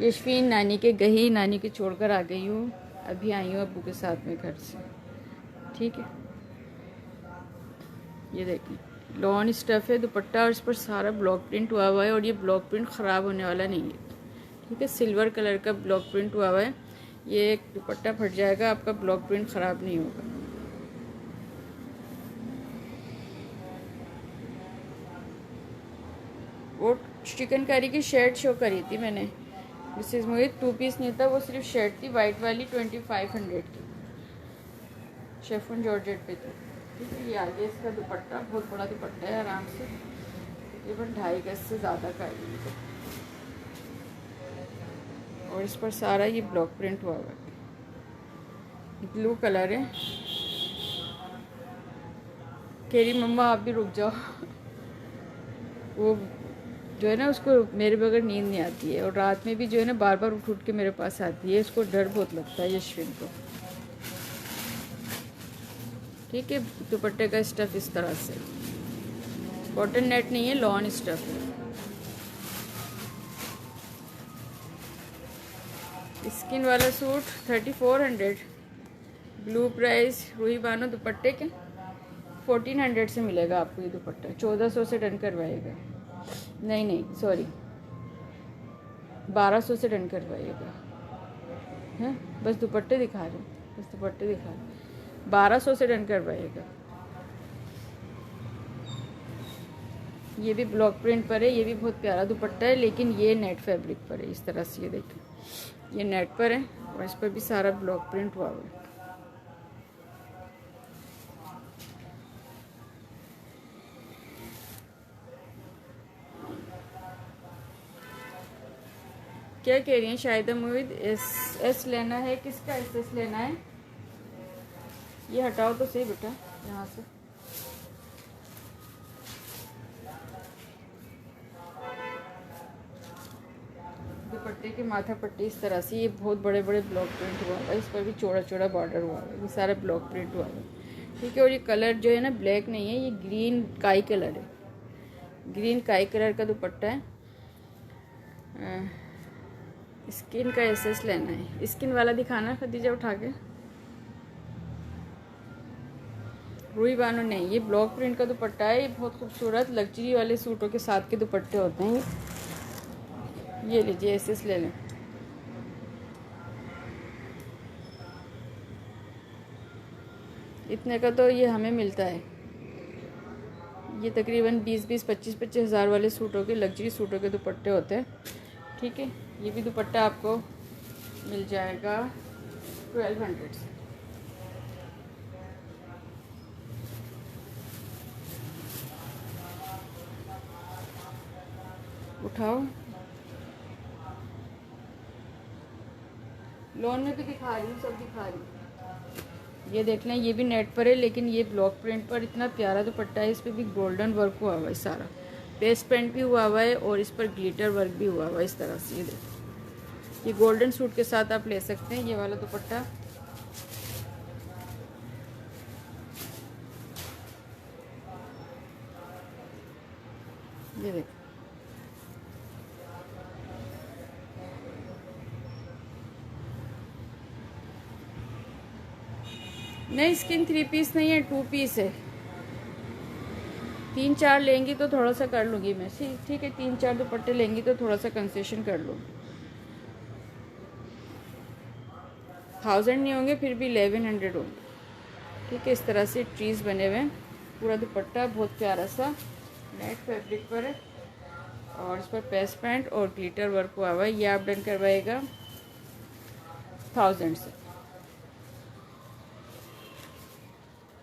यशवीन नानी के गई, नानी के छोड़कर आ गई हूँ, अभी आई हूँ अब्बू के साथ में घर से। ठीक है, ये देखें लॉन स्टफ है दुपट्टा, और इस पर सारा ब्लॉक प्रिंट हुआ हुआ है, और ये ब्लॉक प्रिंट ख़राब होने वाला नहीं है। ठीक है, सिल्वर कलर का ब्लॉक प्रिंट हुआ हुआ है, ये दुपट्टा फट जाएगा, आपका ब्लॉक प्रिंट ख़राब नहीं होगा। वो चिकनकारी की शर्ट शो करी थी मैंने, मिसेज मोहित, 2 पीस नहीं था वो, सिर्फ शर्ट थी वाइट वाली, 2500 की, शेफन जॉर्जेट पे थी। ठीक है, ये आगे इसका दुपट्टा, बहुत बड़ा दुपट्टा है, आराम से तकरीबन 2.5 गज से ज़्यादा का है, और इस पर सारा ये ब्लॉक प्रिंट हुआ हुआ है, ब्लू कलर है। कह रही मम्मा आप भी रुक जाओ वो जो है ना, उसको मेरे बगैर नींद नहीं आती है, और रात में भी जो है ना बार बार उठ उठ के मेरे पास आती है, इसको डर बहुत लगता है यशविन को। ठीक है, दुपट्टे का स्टफ इस तरह से, कॉटन नेट नहीं है, लॉन स्टफ है। स्किन वाला suit 3400, blue price, Ruhi Bano दुपट्टे के 1400 से मिलेगा आपको ये दुपट्टा, 1400 से डन करवाएगा, नहीं सॉरी 1200 से डन करवाइएगा। हैं, बस दुपट्टे दिखा रहे हैं, बस दुपट्टे दिखा रहे हैं, 1200 से डन करवाइएगा। ये भी ब्लॉक प्रिंट पर है, ये भी बहुत प्यारा दुपट्टा है, लेकिन ये नेट फैब्रिक पर है, इस तरह से ये देखें, ये नेट पर है, और इस पर भी सारा ब्लॉक प्रिंट हुआ हुआ है। क्या कह रही हैं शायद मुझे एस लेना है, किसका एस लेना है? ये हटाओ तो सही बेटा यहाँ से। दुपट्टे के माथा पट्टी इस तरह से, ये बहुत बड़े बड़े ब्लॉक प्रिंट हुआ है, इस पर भी चौड़ा चौड़ा बॉर्डर हुआ है, ये सारा ब्लॉक प्रिंट हुआ है। ठीक है, और ये कलर जो है ना ब्लैक नहीं है, ये ग्रीन काई कलर है, ग्रीन काई कलर का दुपट्टा है। स्किन का एसेस लेना है, स्किन वाला दिखाना खदीजा उठा के। रूही बानो नहीं, ये ब्लॉक प्रिंट का दुपट्टा है, ये बहुत खूबसूरत लग्जरी वाले सूटों के साथ के दुपट्टे होते हैं। ये लीजिए एसेस ले लें। इतने का तो ये हमें मिलता है, ये तकरीबन 20-20, 25-25 हज़ार वाले सूटों के, लग्जरी सूटों के दुपट्टे होते हैं। ठीक है, ये भी दुपट्टा आपको मिल जाएगा 1200 से। उठाओ, लॉन में भी दिखा रही हूँ, सब दिखा रही हूँ। ये देख लें, ये भी नेट पर है, लेकिन ये ब्लॉक प्रिंट पर इतना प्यारा दुपट्टा है, इस पर भी गोल्डन वर्क हुआ हुआ है सारा, पेस्ट पेंट भी हुआ हुआ है, और इस पर ग्लिटर वर्क भी हुआ हुआ है इस तरह से। ये देखो, ये गोल्डन सूट के साथ आप ले सकते हैं ये वाला दुपट्टा। ये देखो, नहीं स्किन 3 पीस नहीं है, 2 पीस है। 3-4 लेंगी तो थोड़ा सा कर लूँगी मैं, ठीक है, 3-4 दुपट्टे लेंगी तो थोड़ा सा कंसेशन कर लूँगी। 1000 नहीं होंगे, फिर भी 1100 होंगे। ठीक है, इस तरह से ट्रीज बने हुए हैं, पूरा दुपट्टा बहुत प्यारा सा नेट फैब्रिक पर है, और इस पर पेस्ट पेंट और ग्लिटर वर्क हुआ हुआ है। ये आप डन करवाएगा 1000 से।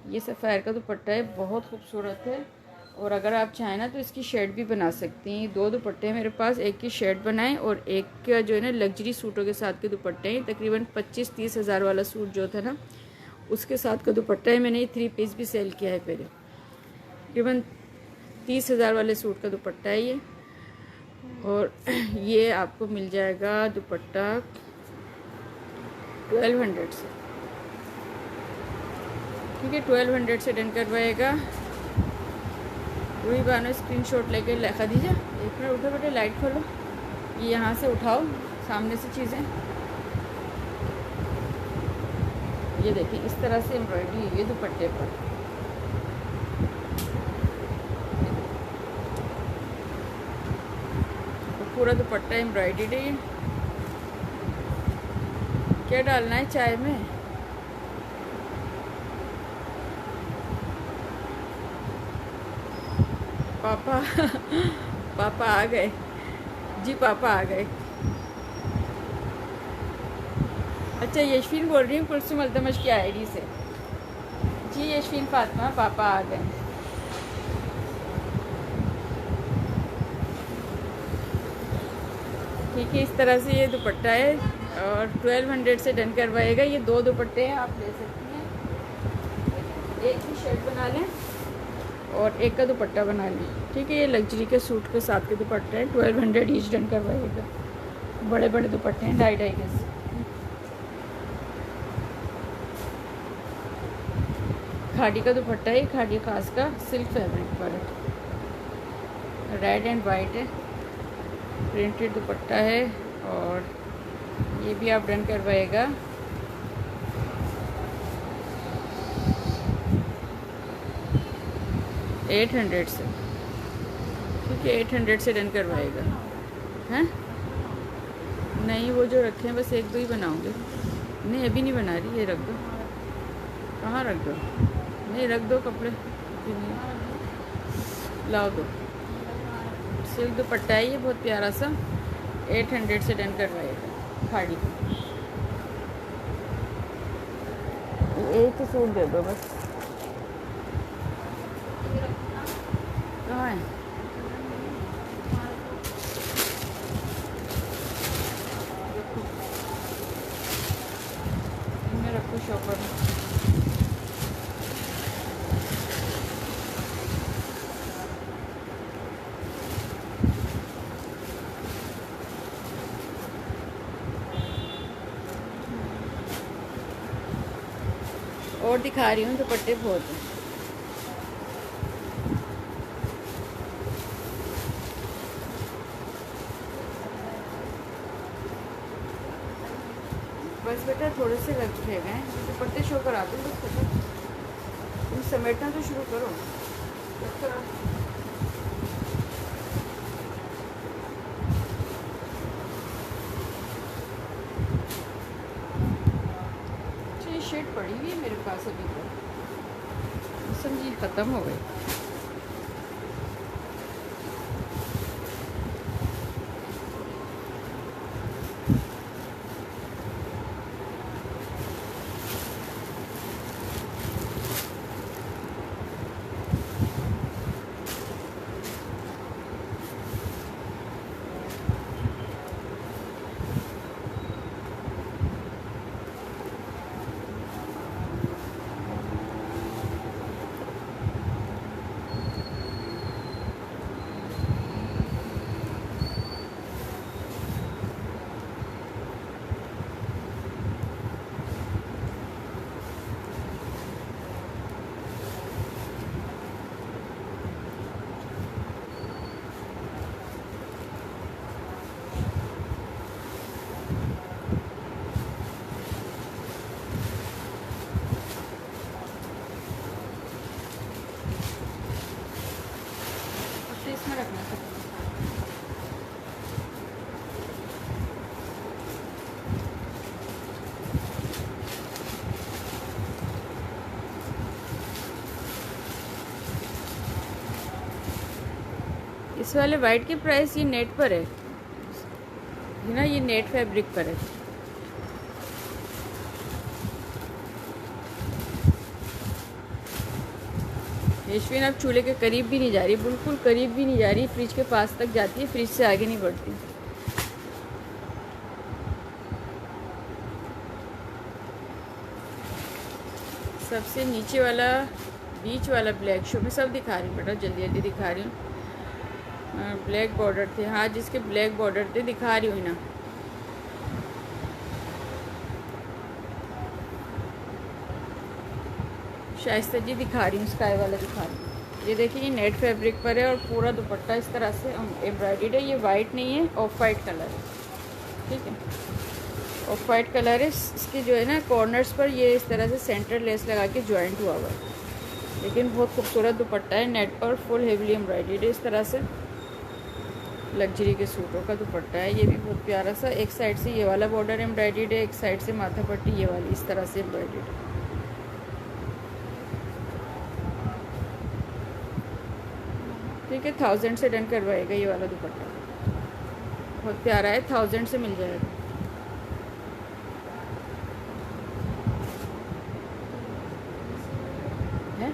ये सफ़ायर का दुपट्टा है, बहुत खूबसूरत है। और अगर आप चाहें ना तो इसकी शेड भी बना सकती हैं। 2 दुपट्टे हैं मेरे पास, एक की शेड बनाएं और एक का जो है ना लग्जरी सूटों के साथ के दुपट्टे हैं। तकरीबन 25-30 हज़ार वाला सूट जो था ना उसके साथ का दुपट्टा है। मैंने ये 3 पीस भी सेल किया है पहले। तकरीबन 30 हज़ार वाले सूट का दुपट्टा है ये। और ये आपको मिल जाएगा दुपट्टा 1200 से। ठीक है, 1200 से डन करवाएगा। वही बानो स्क्रीनशॉट लेके खदीजा, एक मिनट उठो बेटे, लाइट खोलो। ये यहाँ से उठाओ सामने से चीज़ें। ये देखिए इस तरह से एम्ब्रॉयडरी है ये दुपट्टे पर। तो पूरा दुपट्टा एम्ब्रॉयडरी है। क्या डालना है चाय में? पापा पापा आ गए जी, पापा आ गए। अच्छा, यशफीन बोल रही हूँ कुलसुम अल्तमश की आईडी से। जी यशफीन फातिमा, पापा आ गए। ठीक है, इस तरह से ये दुपट्टा है और 1200 से डन करवाएगा। ये 2 दुपट्टे हैं, आप ले सकती हैं। एक की शर्ट बना लें और एक का दुपट्टा बना लें। ठीक है, ये लग्जरी के सूट के साथ के दुपट्टे हैं। 1200 ईच डन करवाइएगा। बड़े बड़े दुपट्टे हैं, 2.5 गज। खादी का दुपट्टा है, खादी खास का सिल्क फैब्रिक पर है। रेड एंड वाइट है, प्रिंटेड दुपट्टा है। और ये भी आप डन करवाइएगा। $800 से। ठीक है, 800 से डन करवाएगा। हैं? नहीं, वो जो रखे हैं बस 1-2 ही बनाऊंगे। नहीं अभी नहीं बना रही, ये रख दो। कहाँ रख दो? नहीं रख दो कपड़े, लाओ दो। सिल्क दुपट्टा है ये, बहुत प्यारा सा। 800 से डन करवाएगा खाड़ी। एक ही सूट दे दो बस। कहाँ है? इनमें रखो शॉपर में। और दिखा रही हूँ दुपट्टे बहुत हैं। बस बेटा थोड़े से रखे गए हैं, दुपट्टे शो कराते हैं बस बेटा। तुम समेटना तो शुरू करो। अच्छा, ये शेड पड़ी हुई है मेरे पास अभी तक, समझी ख़त्म हो गई। इसमें रखना है। इस वाले वाइट की प्राइस ये नेट पर है ना, ये नेट फैब्रिक पर है। यशविन अब चूल्हे के करीब भी नहीं जा रही, बिल्कुल करीब भी नहीं जा रही, फ्रिज के पास तक जाती है, फ्रिज से आगे नहीं बढ़ती। सबसे नीचे वाला बीच वाला ब्लैक शो में सब दिखा रही हूँ बेटा, जल्दी जल्दी दिखा रही हूँ। ब्लैक बॉर्डर थे, हाँ जिसके ब्लैक बॉर्डर थे दिखा रही हूँ ना। शाइस्ता जी दिखा रही हूँ, स्काई वाला दिखा रही हूँ। ये देखिए, ये नेट फैब्रिक पर है और पूरा दुपट्टा इस तरह से एम्ब्रॉयडर्ड है। ये वाइट नहीं है, ऑफ वाइट कलर है, ठीक है, ऑफ वाइट कलर है। इसके जो है ना कॉर्नर्स पर ये इस तरह से सेंटर लेस लगा के जॉइंट हुआ हुआ है, लेकिन बहुत खूबसूरत दुपट्टा है, नेट पर फुल हेवली एम्ब्रॉयडर्ड है इस तरह से। लग्जरी के सूटों का दुपट्टा है, ये भी बहुत प्यारा सा। एक साइड से ये वाला बॉर्डर एम्ब्रॉयडर्ड है, एक साइड से माथा पट्टी ये वाली इस तरह से एम्ब्रॉयडर्ड है। ठीक है, 1000 से डन करवाएगा ये वाला दुपट्टा, बहुत प्यारा है, 1000 से मिल जाएगा। है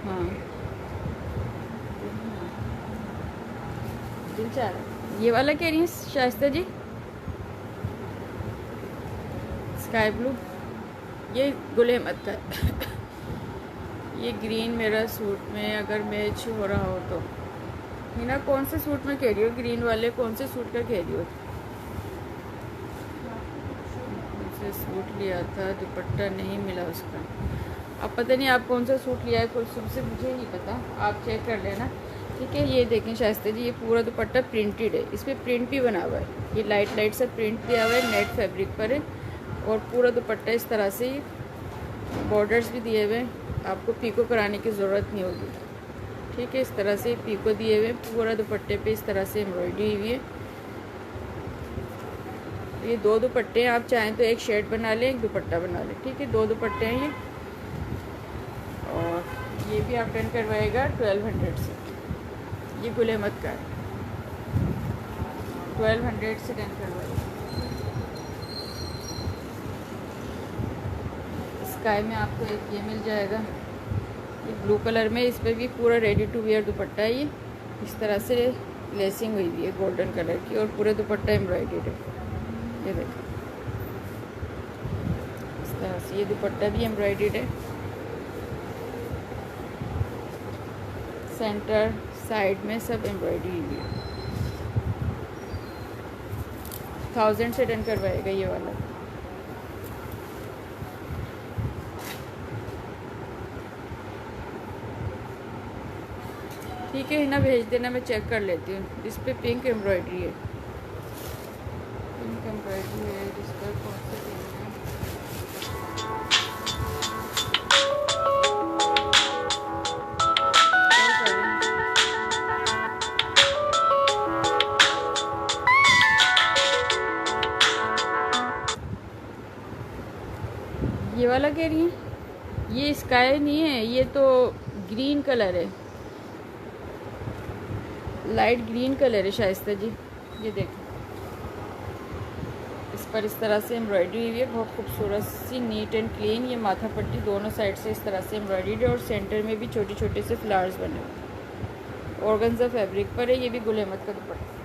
हाँ, दिल चाह रहा। ये वाला कह रही है शाइस्ता जी, स्काई ब्लू, ये गुल अहमद का है। ये ग्रीन मेरा सूट में अगर मैच हो रहा हो तो। हीना कौन से सूट में कह रही हो, ग्रीन वाले कौन से सूट का कह रही हो? मुझसे सूट लिया था, दुपट्टा नहीं मिला उसका। अब पता नहीं आप कौन सा सूट लिया है, कोई सूट से मुझे नहीं पता, आप चेक कर लेना, ठीक है। ये देखें शाइस्ता जी, ये पूरा दुपट्टा प्रिंटेड है, इस पर प्रिंट भी बना हुआ है, ये लाइट लाइट सा प्रिंट दिया हुआ है, नेट फैब्रिक पर है, और पूरा दुपट्टा इस तरह से बॉर्डर्स भी दिए हुए हैं, आपको पीको कराने की ज़रूरत नहीं होगी, ठीक है। इस तरह से पीको दिए हुए, पूरा दुपट्टे पे इस तरह से एम्ब्रॉयडरी हुई है। ये दो दुपट्टे हैं, आप चाहें तो एक शर्ट बना लें, एक दुपट्टा बना लें, ठीक है, दो दुपट्टे हैं ये। और ये भी आप डन करवाएगा 1200 से, ये गुल अहमद का है, 1200 से डन करवाएगा। स्काई में आपको एक ये मिल जाएगा, ये ब्लू कलर में, इस पर भी पूरा रेडी टू वेयर दुपट्टा है, ये इस तरह से लेसिंग हुई हुई है गोल्डन कलर की, और पूरा दुपट्टा एम्ब्रॉयडर्ड है, ये देखो इस तरह से, ये दुपट्टा भी एम्ब्रॉयडर्ड है, सेंटर साइड में सब एम्ब्रॉयडरी हुई है। 1000 से डन करवाएगा ये वाला। ठीक है ना, भेज देना, मैं चेक कर लेती हूँ। इस पर पिंक एम्ब्रॉयडरी है, पिंक एम्ब्रॉयडरी है, जिस पर कौन सा पिंक है, ये वाला कह रही है। ये स्काई नहीं है, ये तो ग्रीन कलर है, लाइट ग्रीन कलर है शाइस्ता जी, ये देखो इस पर इस तरह से एम्ब्रॉयडरी हुई है, बहुत खूबसूरत सी, नीट एंड क्लीन। ये माथा पट्टी दोनों साइड से इस तरह से एम्ब्रॉयडरी है, और सेंटर में भी छोटे छोटे से फ्लावर्स बने हुए, ऑर्गेन्जा फैब्रिक पर है। ये भी गुल अहमद का दुपट्टा,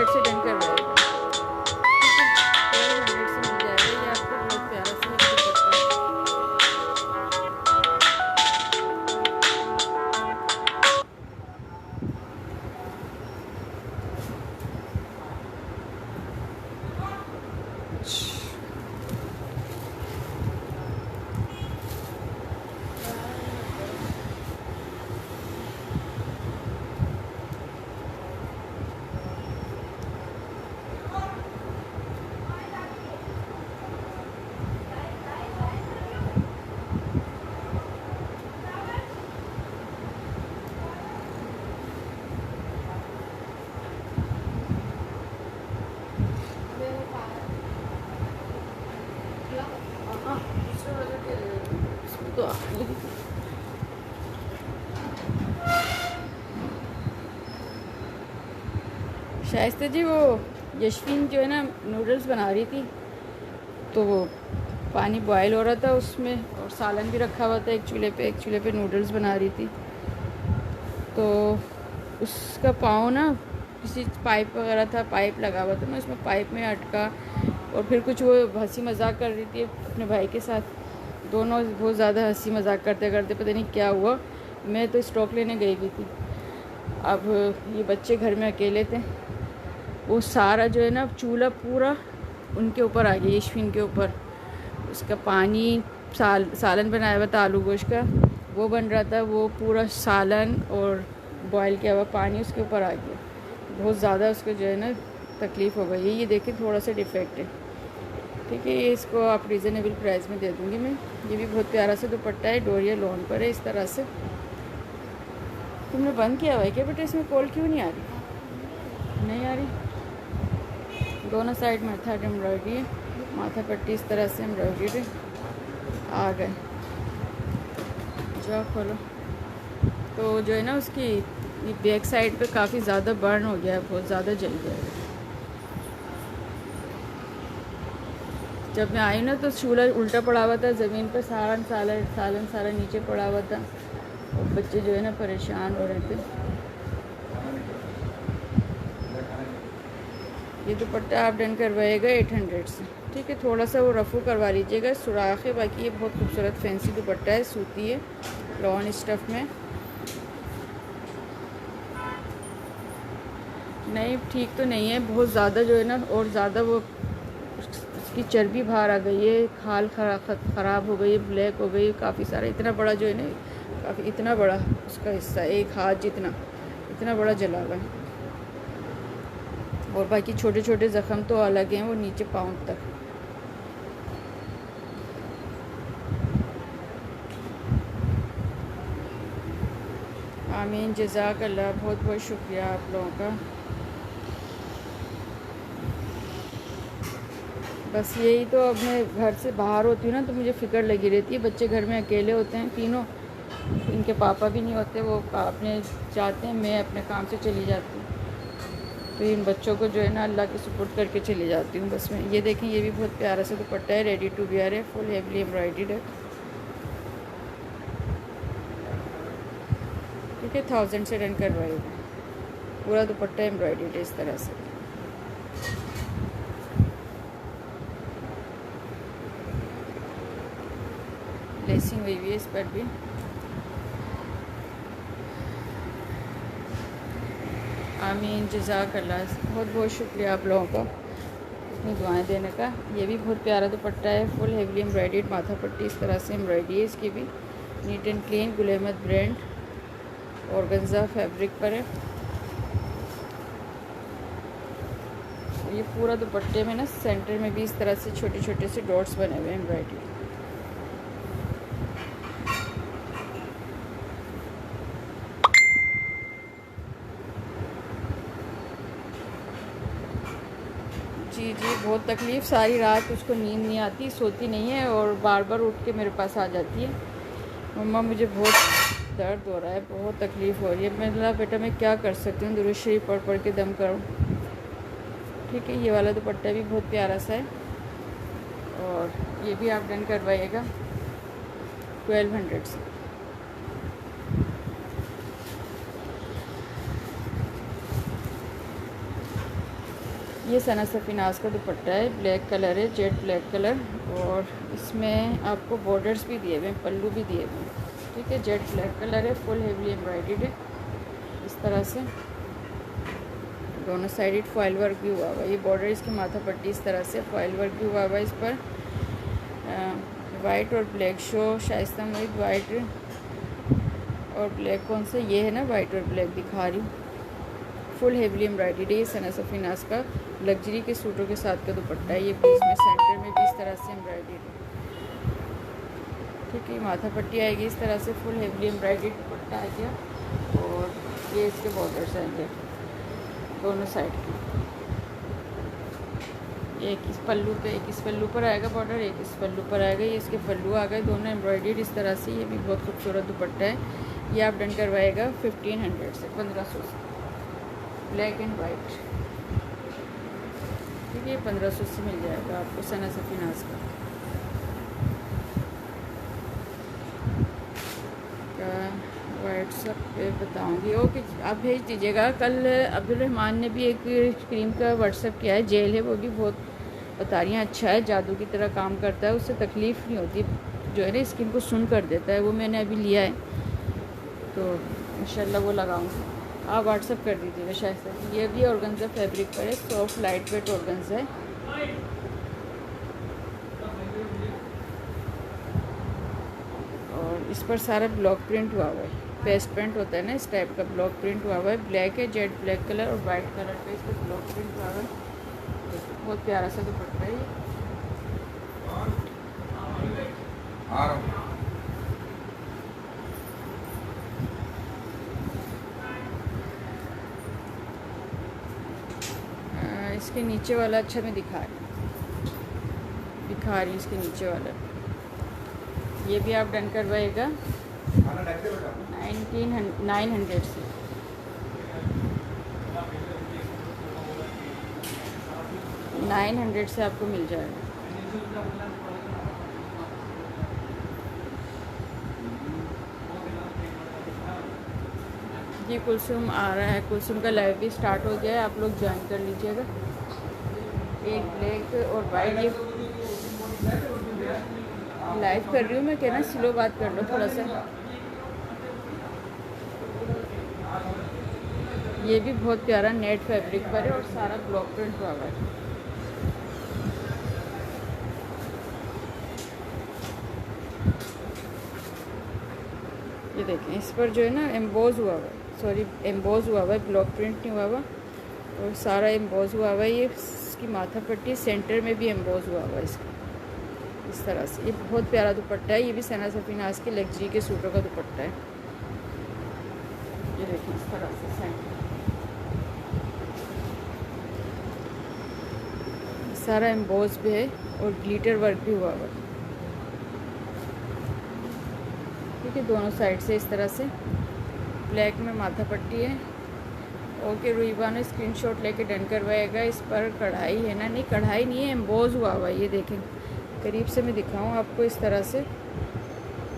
से डन करवाएगा, ठीक है, 1200 से मिल जाएगा। ये आपको बहुत प्यारा सा दुपट्टा है। तो शाइस्ता जी, वो यशवीन जो है ना नूडल्स बना रही थी, तो वो पानी बॉयल हो रहा था उसमें, और सालन भी रखा हुआ था एक चूल्हे पे नूडल्स बना रही थी। तो उसका पाँव ना किसी पाइप वगैरह था, पाइप लगा हुआ था ना, उसमें पाइप में अटका, और फिर कुछ वो हंसी मजाक कर रही थी अपने भाई के साथ। दोनों बहुत ज़्यादा हंसी मजाक करते करते पता नहीं क्या हुआ, मैं तो स्टॉक लेने गई भी थी। अब ये बच्चे घर में अकेले थे, वो सारा जो है ना चूल्हा पूरा उनके ऊपर आ गया, यशवीन के ऊपर। उसका पानी सालन बनाया हुआ था आलू गोश्त का, वो बन रहा था, वो पूरा सालन और बॉयल किया हुआ पानी उसके ऊपर आ गया। बहुत ज़्यादा उसको जो है ना तकलीफ़ हो गई है। ये देखिए थोड़ा सा डिफेक्ट है, ठीक है। ये इसको आप रीज़नेबल प्राइस में दे दूँगी मैं। ये भी बहुत प्यारा सा दुपट्टा है, डोरिया लॉन पर है इस तरह से। तुमने बंद किया हुआ है क्या बेटा? इसमें कॉल क्यों नहीं आ रही? नहीं आ रही। दोनों साइड में था एम्ब्रॉयडरी है, माथा पट्टी इस तरह से एम्ब्रॉयडरी आ गए। जाओ खोलो। तो जो है ना उसकी ये बैक साइड पे काफ़ी ज़्यादा बर्न हो गया है, बहुत ज़्यादा जल गया है। जब मैं आई ना तो चूल्हा उल्टा पड़ा हुआ था ज़मीन पर, सालन सारा नीचे पड़ा हुआ था, और बच्चे जो है ना परेशान हो रहे थे। ये दुपट्टा आप डन करवाइएगा 800 से, ठीक है। थोड़ा सा वो रफ़ू करवा लीजिएगा, सुराख है, बाकी ये बहुत खूबसूरत फैंसी दुपट्टा है, सूती है, लॉन स्टफ़ में। नहीं ठीक तो नहीं है, बहुत ज़्यादा जो है ना, और ज़्यादा वो उसकी चर्बी बाहर आ गई है, खाल ख़राब हो गई है, ब्लैक हो गई है काफ़ी सारा। इतना बड़ा जो है ना, काफ़ी इतना बड़ा उसका हिस्सा, एक हाथ जितना, इतना बड़ा जला हुआ है। और बाकी छोटे छोटे ज़ख़म तो अलग हैं, वो नीचे पाँव तक। आमीन, जज़ाकल्लाह, बहुत बहुत शुक्रिया आप लोगों का। बस यही तो, अब मैं घर से बाहर होती हूँ ना तो मुझे फ़िक्र लगी रहती है। बच्चे घर में अकेले होते हैं तीनों, इनके पापा भी नहीं होते, वो अपने जाते हैं, मैं अपने काम से चली जाती हूँ। तो इन बच्चों को जो है ना अल्लाह के सुपुर्द करके चली जाती हूँ बस मैं। ये देखें, ये भी बहुत प्यारा सा दुपट्टा है, रेडी टू वियर है, फुल हेवली एम्ब्रॉयडर्ड है, ठीक है। 1000 से रन करवाइएगा। पूरा दुपट्टा एम्ब्रॉयडर्ड है इस तरह से। लेसिंग हुई हुई है इस पर भी। आमीन, जज़ाकल्लाह, बहुत बहुत शुक्रिया आप लोगों का इतनी दुआएं देने का। ये भी बहुत प्यारा दुपट्टा है, फुल हेवली एम्ब्रॉयडर्ड, माथा पट्टी इस तरह से एम्ब्रॉयडरी है इसकी भी, नीट एंड क्लीन, गुल अहमद ब्रांड, ऑर्गेन्जा फैब्रिक पर है। ये पूरा दुपट्टे में ना सेंटर में भी इस तरह से छोटे छोटे से डॉट्स बने हुए हैं एम्ब्रॉयडरी। जी जी, बहुत तकलीफ़, सारी रात उसको नींद नहीं आती, सोती नहीं है, और बार बार उठ के मेरे पास आ जाती है, मम्मा मुझे बहुत दर्द हो रहा है, बहुत तकलीफ़ हो रही है। मैंने बोला बेटा मैं क्या कर सकती हूँ, दुरूद शरीफ पढ़ पढ़ के दम करूँ, ठीक है। ये वाला दुपट्टा भी बहुत प्यारा सा है, और ये भी आप डन करवाइएगा 1200 से। ये सना सफ़ीनाज़ का दुपट्टा है, ब्लैक कलर है, जेट ब्लैक कलर, और इसमें आपको बॉर्डर्स भी दिए हुए हैं, पल्लू भी दिए हुए हैं, ठीक है। जेट ब्लैक कलर है, फुल हेवली एम्ब्रॉयडर्ड है इस तरह से, दोनों साइड फॉइल वर्क भी हुआ हुआ है। ये बॉर्डर इसकी माथा पट्टी इस तरह से फॉइल वर्क भी हुआ हुआ है इस पर। वाइट और ब्लैक शो शाइस्ता मुरीद, वाइट और ब्लैक कौन सा, ये है ना, वाइट और ब्लैक दिखा रही हूँ, फुल हेवली एम्ब्रॉयडर्ड है। ये सना सफ़ीनाज़ का लग्जरी के सूटों के साथ का दुपट्टा है। ये बीच में सेंटर में भी इस तरह से एम्ब्रॉयडर्ड है, ठीक है। माथा पट्टी आएगी इस तरह से, फुल हेवली एम्ब्रॉयडर्ड दुपट्टा आ गया, और ये इसके बॉर्डर्स आएंगे दोनों साइड के। एक इस पल्लू पे, एक इस पल्लू पर आएगा बॉर्डर, एक इस पल्लू पर आएगा। ये इसके पल्लू आ गए दोनों एम्ब्रॉयडर्ड इस तरह से। ये भी बहुत खूबसूरत दुपट्टा है। ये आप डन करवाएगा 1500 से, 1500 से, ब्लैक एंड वाइट। ये 1500 से मिल जाएगा आपको सना सफीनाज का। व्हाट्सएप पे बताऊंगी, ओके आप भेज दीजिएगा। कल अब्दुल रहमान ने भी एक क्रीम का व्हाट्सएप किया है, जेल है, वो भी बहुत बता रही हैं अच्छा है, जादू की तरह काम करता है, उससे तकलीफ़ नहीं होती, जो है ना स्किन को सुन कर देता है। वो मैंने अभी लिया है तो इंशाल्लाह वो लगाऊंगी। आप व्हाट्सएप कर दीजिएगा शायद से। ये भी ऑर्गेन्जा फैब्रिक पर है, सॉफ्ट लाइट वेट ऑर्गेन्जा है। और इस पर सारा ब्लॉक प्रिंट हुआ हुआ है, पेस्ट प्रिंट होता है ना इस टाइप का, ब्लॉक प्रिंट हुआ हुआ है। ब्लैक है, जेड ब्लैक कलर और वाइट कलर पे इस पर ब्लॉक प्रिंट हुआ हुआ है। बहुत प्यारा सा दुपट्टा है ये। आ रहा हूँ। इसके नीचे वाला अच्छा मैं दिखा रही हूँ इसके नीचे वाला, ये भी आप डन करवाइएगा 900 से। $900 से आपको मिल जाएगा। जी कुलसुम आ रहा है, कुलसुम का लाइव भी स्टार्ट हो गया है, आप लोग ज्वाइन कर लीजिएगा। एक ब्लैक और वाइट, ये लाइव कर रही हूँ मैं, कहना स्लो बात कर लो थोड़ा सा। ये भी बहुत प्यारा नेट फैब्रिक पर है और सारा ब्लॉक प्रिंट हुआ है। ये देखें, इस पर जो है ना एम्बोज हुआ हुआ है, सॉरी एम्बोज हुआ हुआ है, ब्लॉक प्रिंट नहीं हुआ हुआ, और सारा एम्बोज हुआ हुआ है। ये इसकी माथा पट्टी सेंटर में भी एम्बोज हुआ हुआ है इसका, इस तरह से। ये बहुत प्यारा दुपट्टा है, ये भी सना सफीनाज के लग्जरी के सूटों का दुपट्टा है। ये देखें इस तरह से सेंटर सारा एम्बोज भी है और ग्लिटर वर्क भी हुआ हुआ है। ठीक है, दोनों साइड से इस तरह से ब्लैक में माथा पट्टी है। ओके रुईबा ने स्क्रीनशॉट लेके डन करवाएगा। इस पर कढ़ाई है ना, नहीं कढ़ाई नहीं है, एम्बोज हुआ हुआ है। ये देखें करीब से मैं दिखाऊं आपको, इस तरह से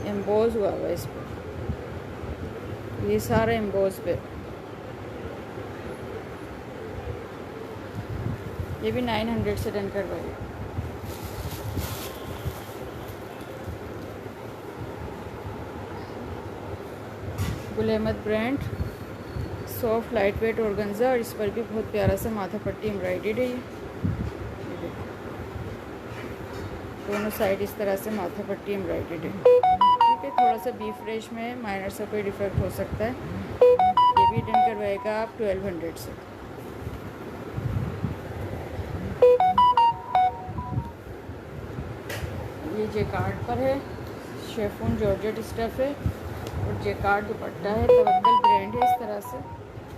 एम्बोज हुआ हुआ है इस पर, ये सारा एम्बोज पे। ये भी 900 से डन करवाइए। Gul Ahmed brand, soft light weight organza, और इस पर भी बहुत प्यारा सा माथा पट्टी एम्ब्रॉयडर्ड है। ये देखो दोनों साइड इस तरह से माथा पट्टी एम्ब्रॉयडर्ड है। ठीक है, थोड़ा सा बी फ्रेश में माइनर सा कोई डिफेक्ट हो सकता है। ये भी डन करवाएगा आप 1200 से। ये जेकार्ड पर है, शेफून जॉर्जेट स्टफ है और जेकार्ड दुपट्टा है, तवक्कल ब्रांड है इस तरह से।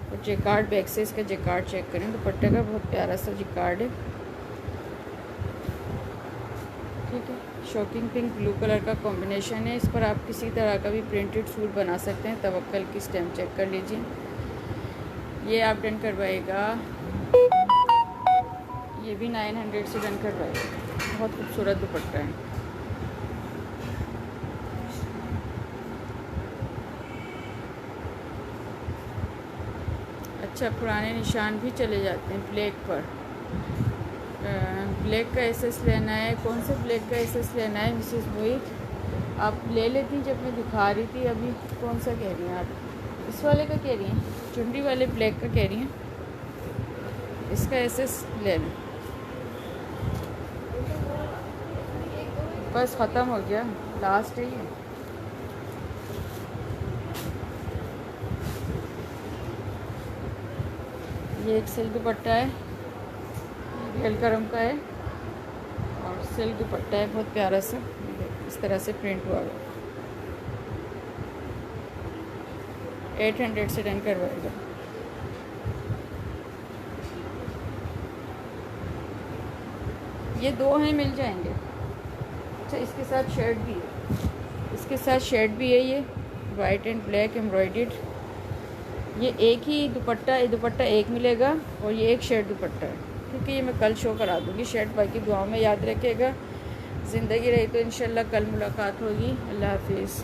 और जेकार्ड बैक से इसका जेकार्ड चेक करें, दुपट्टे का बहुत प्यारा सा जेकार्ड है। ठीक है, शॉकिंग पिंक ब्लू कलर का कॉम्बिनेशन है। इस पर आप किसी तरह का भी प्रिंटेड सूट बना सकते हैं। तवक्कल की स्टैम्प चेक कर लीजिए। ये आप डन करवाएगा, ये भी 900 से डन करवाएगा। बहुत खूबसूरत दुपट्टा है। अच्छा, पुराने निशान भी चले जाते हैं ब्लैक पर। ब्लैक का एसएस लेना है, कौन से ब्लैक का एसएस लेना है मिसेस मोहित? आप ले लेती जब मैं दिखा रही थी। अभी कौन सा कह रही हैं आप? इस वाले का कह रही हैं, चुनरी वाले ब्लैक का कह रही हैं? इसका एसएस ले लें, बस ख़त्म हो गया, लास्ट है ये। ये एक सिल्क दुपट्टा है, रियल करम का है और सिल्क दुपट्टा है, बहुत प्यारा सा इस तरह से प्रिंट हुआ हुआ। 800 से डन करवाएगा। ये दो हैं, मिल जाएंगे। अच्छा, इसके साथ शर्ट भी है, इसके साथ शर्ट भी है। ये वाइट एंड ब्लैक एम्ब्रॉयडर्ड। ये एक ही दुपट्टा, ये दुपट्टा एक मिलेगा और ये एक शर्ट दुपट्टा है। क्योंकि ये मैं कल शो करा दूँगी शर्ट। बाकी दुआओं में याद रखिएगा। ज़िंदगी रही तो इंशाल्लाह कल मुलाकात होगी। अल्लाह हाफिज़।